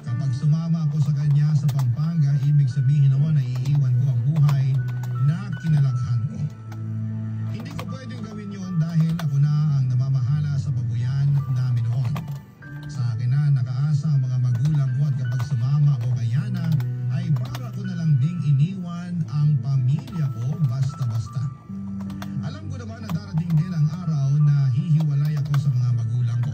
[SPEAKER 6] Kapag sumama ako sa kanya sa Pampanga, ibig sabihin noon ay iiwan ko ang buhay na kinalakhan ko. Hindi ko pwedeng gawin yon dahil ako na ang namamahala sa babuyan namin noon. Sa akin na nakaasa ang mga magulang ko at kapag sumama ako kay Yana, ay para ko na lang ding iniwan ang pamilya ko basta-basta. Alam ko naman na darating din ang araw na hihiwalay ako sa mga magulang ko.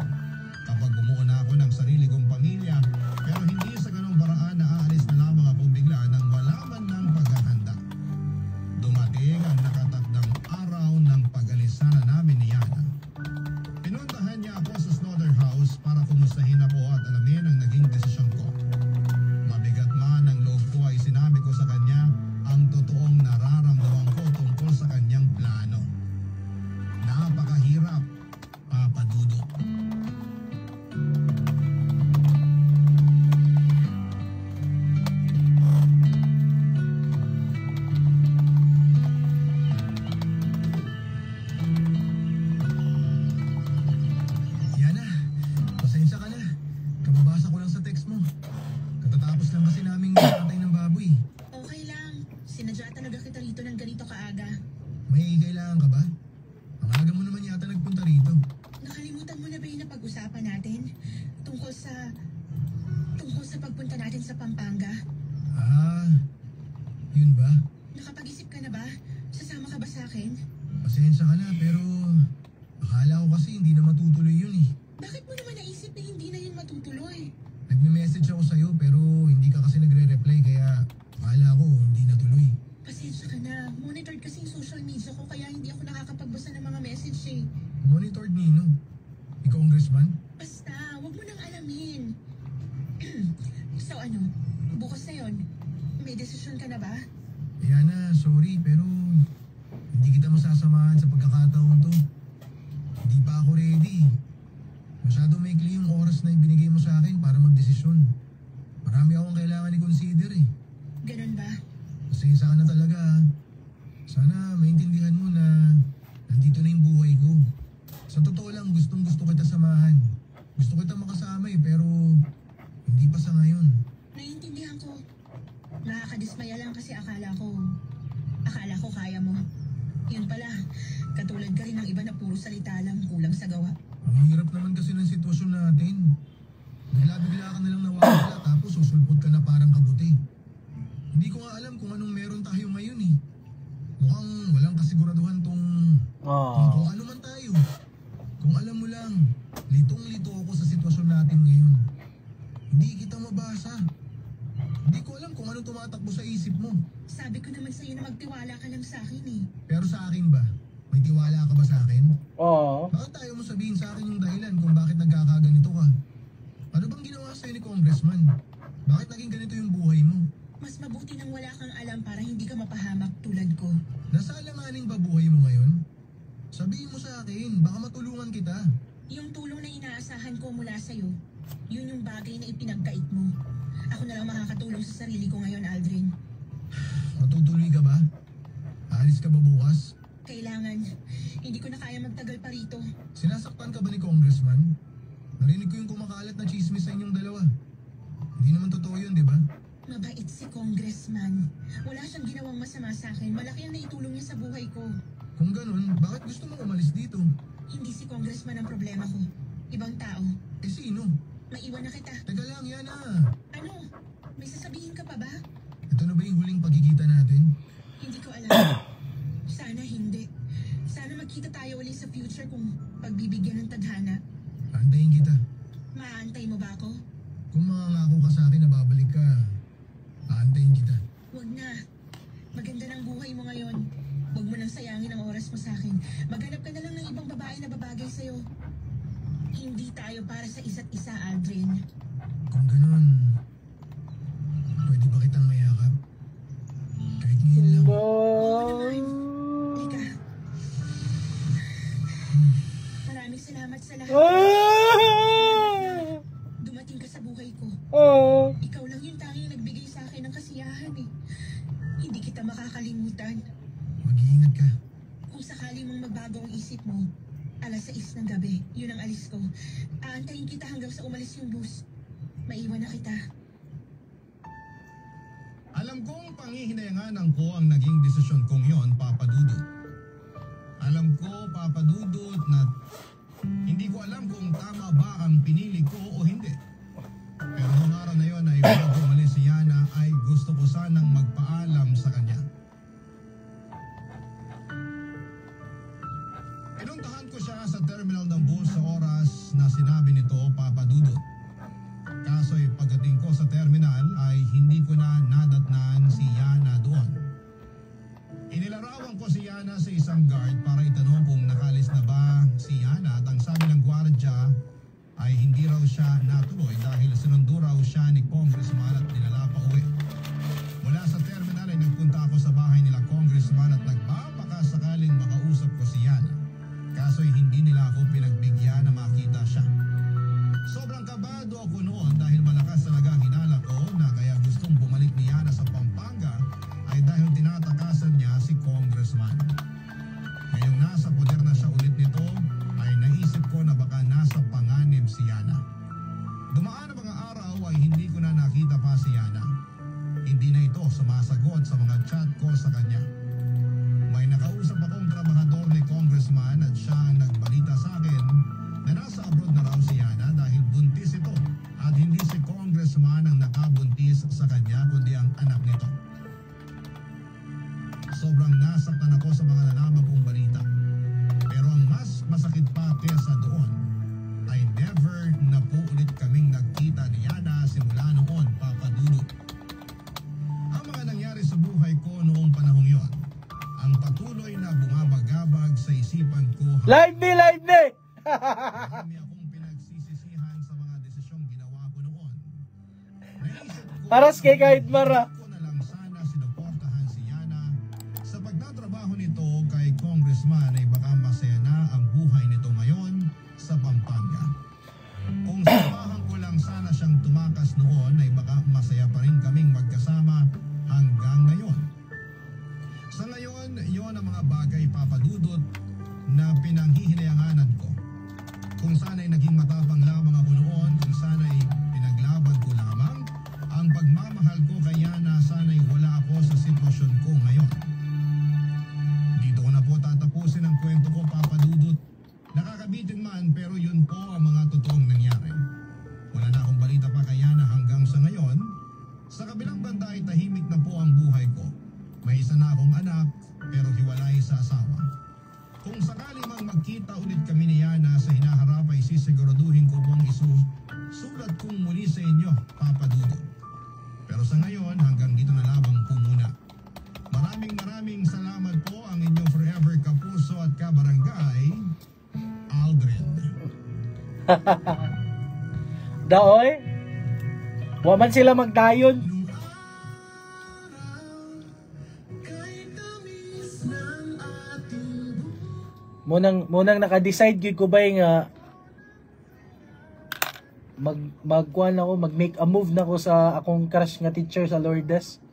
[SPEAKER 6] Kapag bumuo na ako ng sarili kong pamilya, pero hindi sa ganong paraan na aalis na lamang ako bigla nang wala man ng paghahanda. Dumating ang nakatakdang araw ng pag-alisan na namin ni Yana. Pinuntahan niya ako sa slaughterhouse para kumustahin ako at alamin ang naging desisyon ko. Mabigat man ang loob ko ay sinabi ko sa kanya ang totoong nararamdaman ko tungkol sa kanyang plano. Napakahirap, papadudot. Yana, pasensya ka na. Kababasa ko lang sa text mo. Katatapos lang kasi naming nakatay ng baboy.
[SPEAKER 8] Okay lang. Sinadya talaga kita rito ng ganito kaaga.
[SPEAKER 6] May kailangan ka ba? Ang aga mo naman yata nagpunta rito.
[SPEAKER 8] Nakalimutan mo na ba yung napag-usapan natin? Tungkol sa pagpunta natin sa Pampanga?
[SPEAKER 6] Ah, yun ba?
[SPEAKER 8] Nakapag-isip ka na ba? Sasama ka ba sa akin?
[SPEAKER 6] Pasensya ka na pero akala ko kasi hindi na matutuloy yun eh.
[SPEAKER 8] Bakit mo naman naisip na hindi na yun matutuloy?
[SPEAKER 6] Nagme-message ako sa'yo pero hindi ka kasi nagre-reply kaya akala ko hindi natuloy.
[SPEAKER 8] Pasensya ka na. Monitored kasi yung social media ko kaya hindi ako nakakapagbasa ng mga message eh.
[SPEAKER 6] Monitored nino? Ikaw, Congressman?
[SPEAKER 8] Basta, wag mo nang alamin. So ano, bukas na yun, may desisyon ka na ba?
[SPEAKER 6] Yana, sorry pero hindi kita masasamahan sa pagkakataon to. Hindi pa ako ready. Masyado maikli yung oras na ibinigay mo sa akin para magdesisyon. Marami akong kailangan i-consider eh.
[SPEAKER 8] Ganun ba?
[SPEAKER 6] Pasensya ka na talaga. Sana maintindihan mo na nandito na yung buhay ko. Sa totoo lang, gustong gusto kita samahan. Gusto kita makasama eh, pero hindi pa sa ngayon.
[SPEAKER 8] Naiintindihan ko. Nakakadismaya lang kasi akala ko kaya mo. Yun pala, katulad ka rin ng iba na puro salita lang, kulang sa gawa.
[SPEAKER 6] Ang hirap naman kasi ng sitwasyon natin. Bigla-bigla ka na lang nawawala tapos susulpot ka na parang kabuti. Hindi ko nga alam kung anong meron tayo ngayon eh. Mukhang walang kasiguraduhan kung ano man tayo. Kung alam mo lang, litong-lito ako sa sitwasyon natin ngayon. Hindi kita mabasa. Hindi ko alam kung ano tumatakbo sa isip mo.
[SPEAKER 8] Sabi ko naman sa'yo na magtiwala ka lang sa akin eh.
[SPEAKER 6] Pero sa akin ba? May tiwala ka ba sa akin?
[SPEAKER 2] Oo.
[SPEAKER 6] Bakit tayo mo sabihin sa akin yung dahilan kung bakit nagkakaganito ka? Ano bang ginawa sa'yo ni Congressman? Bakit naging ganito yung buhay mo?
[SPEAKER 8] Mas mabuti nang wala kang alam para hindi ka mapahamak tulad ko.
[SPEAKER 6] Nasa alanganing ba buhay mo ngayon? Sabihin mo sa akin, baka matulungan kita.
[SPEAKER 8] Yung tulong na inaasahan ko mula sa'yo, yun yung bagay na ipinagkait mo. Ako na lang makakatulong sa sarili ko ngayon, Aldrin.
[SPEAKER 6] Matutuloy ka ba? Aalis ka ba bukas?
[SPEAKER 8] Kailangan. Hindi ko na kaya magtagal pa rito.
[SPEAKER 6] Sinasaktan ka ba ni Congressman? Narinig ko yung kumakalat na chismis sa inyong dalawa. Hindi naman totoo yun, di ba?
[SPEAKER 8] Mabait si Congressman. Wala siyang ginawang masama sa akin. Malaki ang naitulong niya sa buhay ko.
[SPEAKER 6] Kung ganun, bakit gusto mo umalis dito?
[SPEAKER 8] Hindi si Congressman ang problema ko. Ibang tao.
[SPEAKER 6] Eh sino?
[SPEAKER 8] Maiwan na kita.
[SPEAKER 6] Teka lang, Yana.
[SPEAKER 8] Ano? May sasabihin ka pa ba?
[SPEAKER 6] Ito na ba yung huling pagkikita natin?
[SPEAKER 8] Hindi ko alam. Sana hindi. Sana magkita tayo ulit sa future kung pagbibigyan ng tadhana.
[SPEAKER 6] Antayin kita.
[SPEAKER 8] Maaantay mo ba ako?
[SPEAKER 6] Kung mangangako ka sa akin na babalik ka, aantayin kita.
[SPEAKER 8] Huwag na. Maganda ng buhay mo ngayon. Huwag mo nang sayangin ang oras mo sa akin. Maghanap ka na lang ng ibang babae na babagay sa'yo. Hindi tayo para sa isa't isa, Aldrin.
[SPEAKER 6] Kung ganun, pwede ba kitang mayakap? Kahit ngayon lang.
[SPEAKER 8] Lika. Maraming salamat sa lahat. Dumating ka sa buhay ko. Ikaw lang yung tanging nagbigay sa akin ng kasiyahan eh. Hindi kita makakalimutan.
[SPEAKER 6] Mag-iingat ka.
[SPEAKER 8] Kung sakali mong magbago ang isip mo, alas 6 ng gabi, yun ang alis ko. Aantayin kita hanggang sa umalis yung bus. Maiwan na kita.
[SPEAKER 6] Alam kong pangihinayangan ko ang naging desisyon kong yon, Papa Dudut. Alam ko, Papa Dudut, na hindi ko alam kung tama ba ang pinili ko o hindi. Pero noong araw na yon ay bago umalis si Yana ay gusto ko sanang magpaalam sa kanya. Pinuntahan ko siya sa terminal ng bus sa oras na sinabi nito, Papa Dudut. Kaso'y pagdating ko sa terminal ay hindi ko na nadatnan si Yana doon. Inilarawan ko si Yana sa isang guard para itanong kung nakalis na ba si Yana at ang sabi ng gwardya ay hindi raw siya natuloy dahil sinundo raw siya ni Congressman at dinala pa uwi. Mula sa terminal ay nagpunta ako sa bahay nila Congressman at nagpapakasakaling makausap ko si Yana. Kaso'y hindi nila ako pinagbigyan na makita siya. Sobrang kabado ako noon dahil malakas talaga ang hinala ko na kaya gustong bumalik ni Yana sa Pampanga ay dahil tinatakasan niya si Congressman. Ngayong nasa poder na siya ulit nito ay naisip ko na baka nasa panganib si Yana. Dumaan ang mga araw ay hindi ko na nakita pa si Yana. Hindi na ito sumasagot sa mga chat ko sa kanya. May nakausap akong trabahador ni Congressman at siya ang nagbalita sa akin na nasa abroad na raw si Yana dahil buntis ito at hindi si Congressman ang nakabuntis sa kanya kundi ang anak nito. Sobrang nasaktan ako sa mga nalaman kong balita. Pero ang mas masakit pa kesa doon ay never na po ulit kaming nagkita ni Yana simula noon, Papa Dudut. Ang mga nangyari sa buhay ko noong panahong yon ang patuloy na bumabagabag sa isipan ko.
[SPEAKER 2] Live ni!
[SPEAKER 6] Marami akong pinagsisisihan sa mga desisyong ginawa ko noon. Naisip ko
[SPEAKER 2] Paras kay Kahit Mara.
[SPEAKER 6] ko na lang sana sinuportahan si Yana. Sa pagtatrabaho nito kay Congressman ay baka masaya na ang buhay nito ngayon sa Pampanga. Kung samahan ko lang sana siyang tumakas noon ay baka masaya pa rin kaming magkasama hanggang ngayon. Sa ngayon, yon ang mga bagay, Papa Dudut, na pinanghihinayanganan ko. Kung sana'y naging matapang lamang ako noon, kung sana'y pinaglaban ko lamang, ang pagmamahal ko kay Yana sana'y wala ako sa sitwasyon ko ngayon. Dito ko na po tatapusin ang kwento ko, Papa Dudut. Nakakabitin man pero yun po ang mga totoong nangyari. Wala na akong balita pa kay Yana hanggang sa ngayon. Sa kabilang banda ay tahimik na po ang buhay ko. May isa na akong anak pero hiwalay sa asawa. Kung sakali mang magkita ulit kami ni Yana sa hinaharap ay sisiguraduhin ko pong isusulat kong muli sa inyo, Papa Dudut. Pero sa ngayon hanggang dito na lamang po muna. Maraming salamat po ang inyong forever kapuso at kabarangay, Aldrin.
[SPEAKER 2] Daoy, waman sila magdayon. Munang naka-decide gyud ko ba nga magkuan ako, mag-make a move na ko sa akong crush nga teacher sa Lourdes.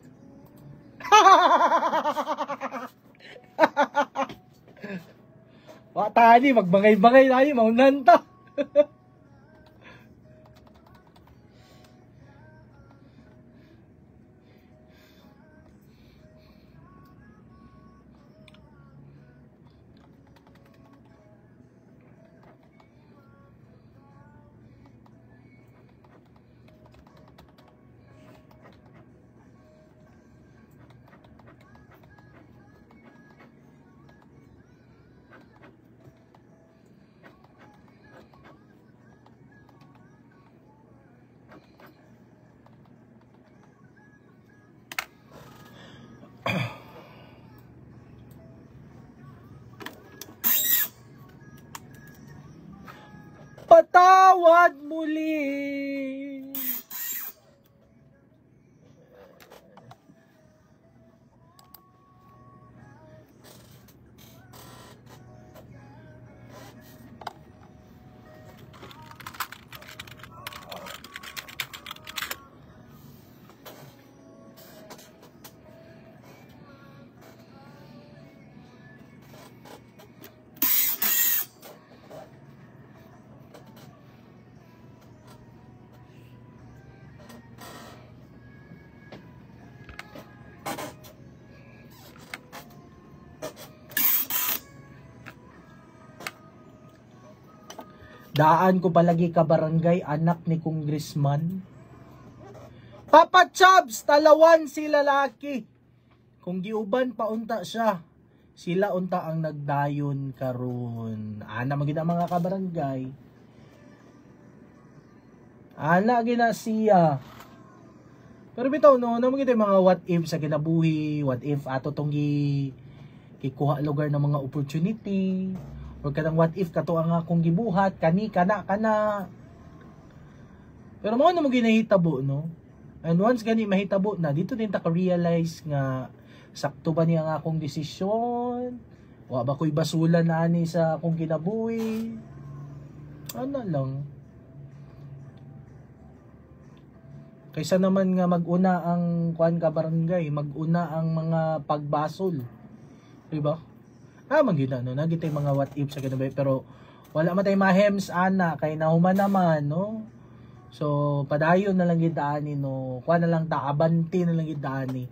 [SPEAKER 2] Wa tani magbangay-bangay tayo maunan ta. Patawad muli. Daan ko palagi ka barangay, anak ni Congressman. Papa Chubs, talawan si lalaki. Kung giuban paunta siya, sila unta ang nagdayon karon. Ana magina mga kabarangay. Ana gina siya. Pero bitaw no, na magita mga what if sa kinabuhi, what if ato tong gikuha lugar ng mga opportunity. O kadang what if kato ang akong gibuhat, kana. Pero mga na mo ginahitabo, no? And once gani mahitabo na, dito din ta ka-realize nga sakto ba niya ang akong desisyon? Wa ba ko'y basulan na ani sa akong kinabuhi? Ano lang. Kaysa naman nga maguna ang kuan ka barangay, maguna ang mga pagbasol. Diba? Magina no, nagitay mga what if sa kinabay, pero wala man tay mahems ana kay nahuman naman, no. So padayon na lang gid ani, no. Kuha na lang ta, abanti na lang gid ani.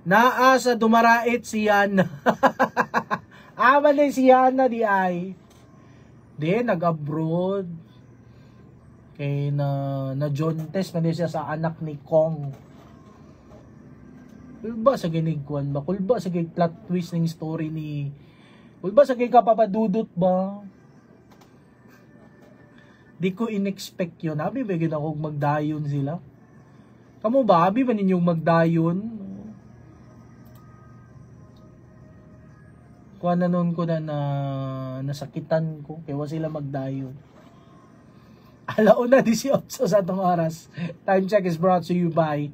[SPEAKER 2] Naa sa dumarait si Yana. Aman din si Yana di ay. Di nag-abroad. Kay na John Tess man din siya sa anak ni Kong. Kulba sa ginigkuan ba? Kulba sa plot twist ng story ni... Kulba sa kapapadudot ba? Di ko in-expect yun. Abi ba ginakog magdayon sila? Kamu ba? Abi ba ninyong magdayon? Kuha na nun ko na nasakitan ko. Kaya sila magdayon. Alauna 18 sa atong oras. Time check is brought to you by...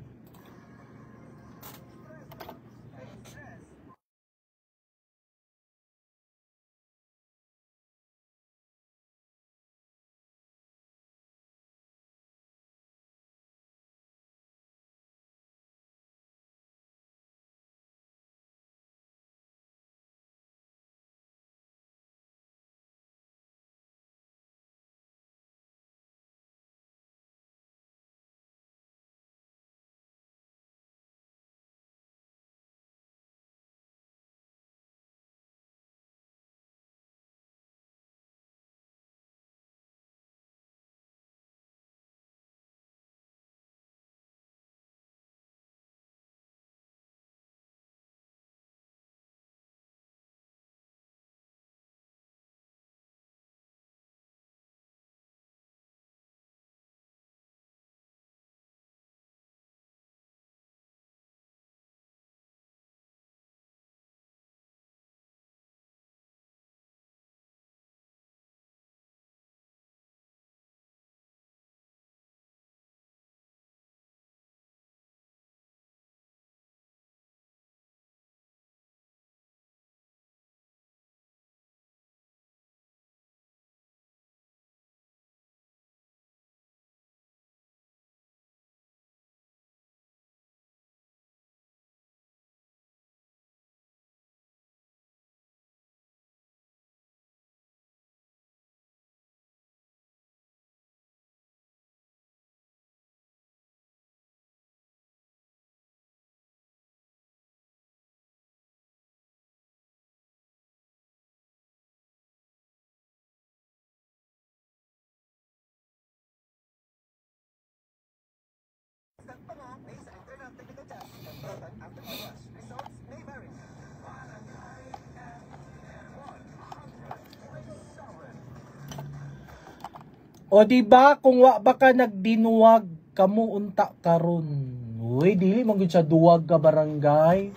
[SPEAKER 2] O diba kung wa baka nagdinuwag kamo unta karon. Uy, dili man gyud sa duwag ka barangay.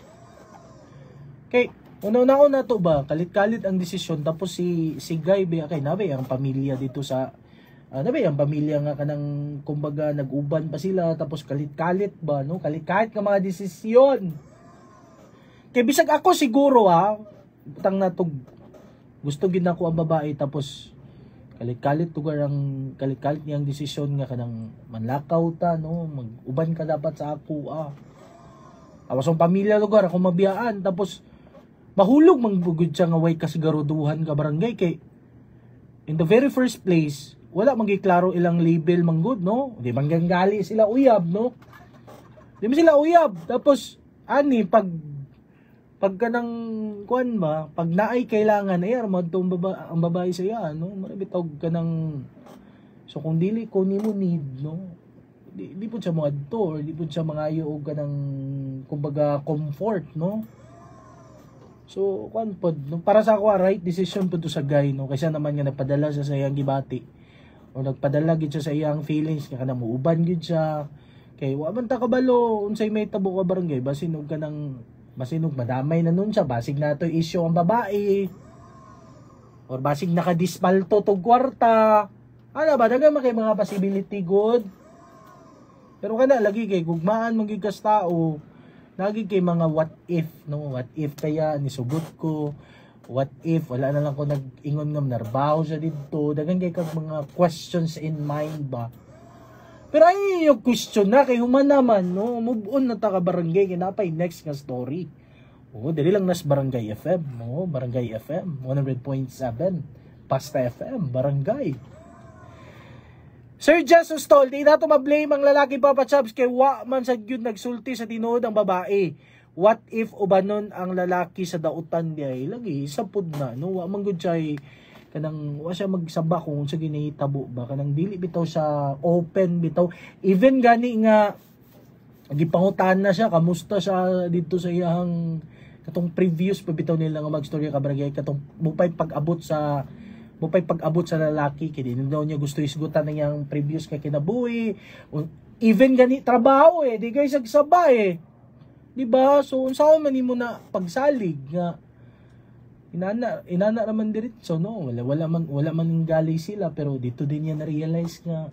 [SPEAKER 2] Kay Una to ba, kalit-kalit ang desisyon, tapos si Guy ba kay nabe ang pamilya dito sa nabe ang pamilya nga kanang kumbaga nag-uban pa sila, tapos kalit-kalit ba no, kalit-kalit nga mga desisyon. Kay bisag ako siguro butang na to, gusto gid nako ang babae, tapos kalit-kalit tugar ang kalit-kalit niyang desisyon nga kanang manlakaw ta no, mag-uban ka dapat sa ako tapos ang pamilya lugar ako mabiyaan, tapos mahulog manggugud siya nga way kasgaruduhan ka barangay, kay in the very first place wala magiklaro ilang label manggud no, di manggangali sila uyab no, di man sila uyab, tapos ani pag kanang kuan ba, pag naay kailangan ay armad to ang babae sa iya no, marabitaw kanang so kung dili ko nimo need no, di pud siya mo adto, or di pud siya mangayo og kanang kumbaga comfort no. So, kuan pod, para sa ako, right decision po to sa guy, no? Kaysa naman nga nagpadala siya sa iyang gibati. O nagpadala gid siya sa iyang feelings, kaya na muuban gid siya. Kay wa man ta kabalo, unsay may tabo ka barangay, basinog ka ng masinog madamay na nun siya, basig na to issue ang babae. Or basig nakadispalto tog kwarta. Ano ba, daga kay mga possibility good. Pero kana lagi kay gugmaan mong gigas tao. Lagi kay mga what if, no? What if kaya nisugot ko? What if wala na lang ko nag-ingon nga narbaho siya dito? Dagan kay kag mga questions in mind ba? Pero ay yung question na kay human naman, no? Move on na ta ka barangay, kinapay next nga story. Dali lang nas Barangay FM, no? Barangay FM 100.7, Pasta FM, Barangay. Sir Jesus Tol, di na to ma-blame ang lalaki Papa Chubs kay wa man sa gyud nagsulti sa tinuod ang babae. What if ubanon ang lalaki sa dautan diay lagi sapud na no, wa man gud siya kanang wa siya magsaba kung sa ginahitabo ba, kanang dili bitaw sa open bitaw, even gani nga gipangutan na siya kamusta siya dito sa iyang katong previous pa bitaw nila nga magstorya ka barangay, katong mupay pag-abot sa lalaki, kaya din daw niya gusto isgutan na yung previous ka kinabuhi, even gani trabaho di guys nagsaba di ba? So unsaon man nimo na pagsalig nga inana naman diretso no, wala man gali sila, pero dito din niya na realize nga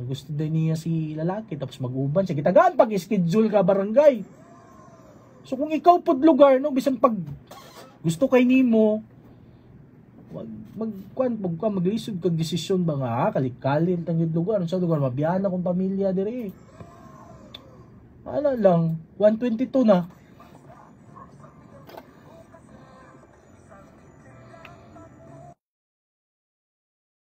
[SPEAKER 2] gusto din niya si lalaki, tapos mag-uban siya, kitagaan pag schedule ka barangay. So kung ikaw pud lugar no, bisan pag gusto kay nimo maglisod kag desisyon ba nga kalit-kalit ang lugar, sa lugar mabiyan akong pamilya dire. Ano lang 122 na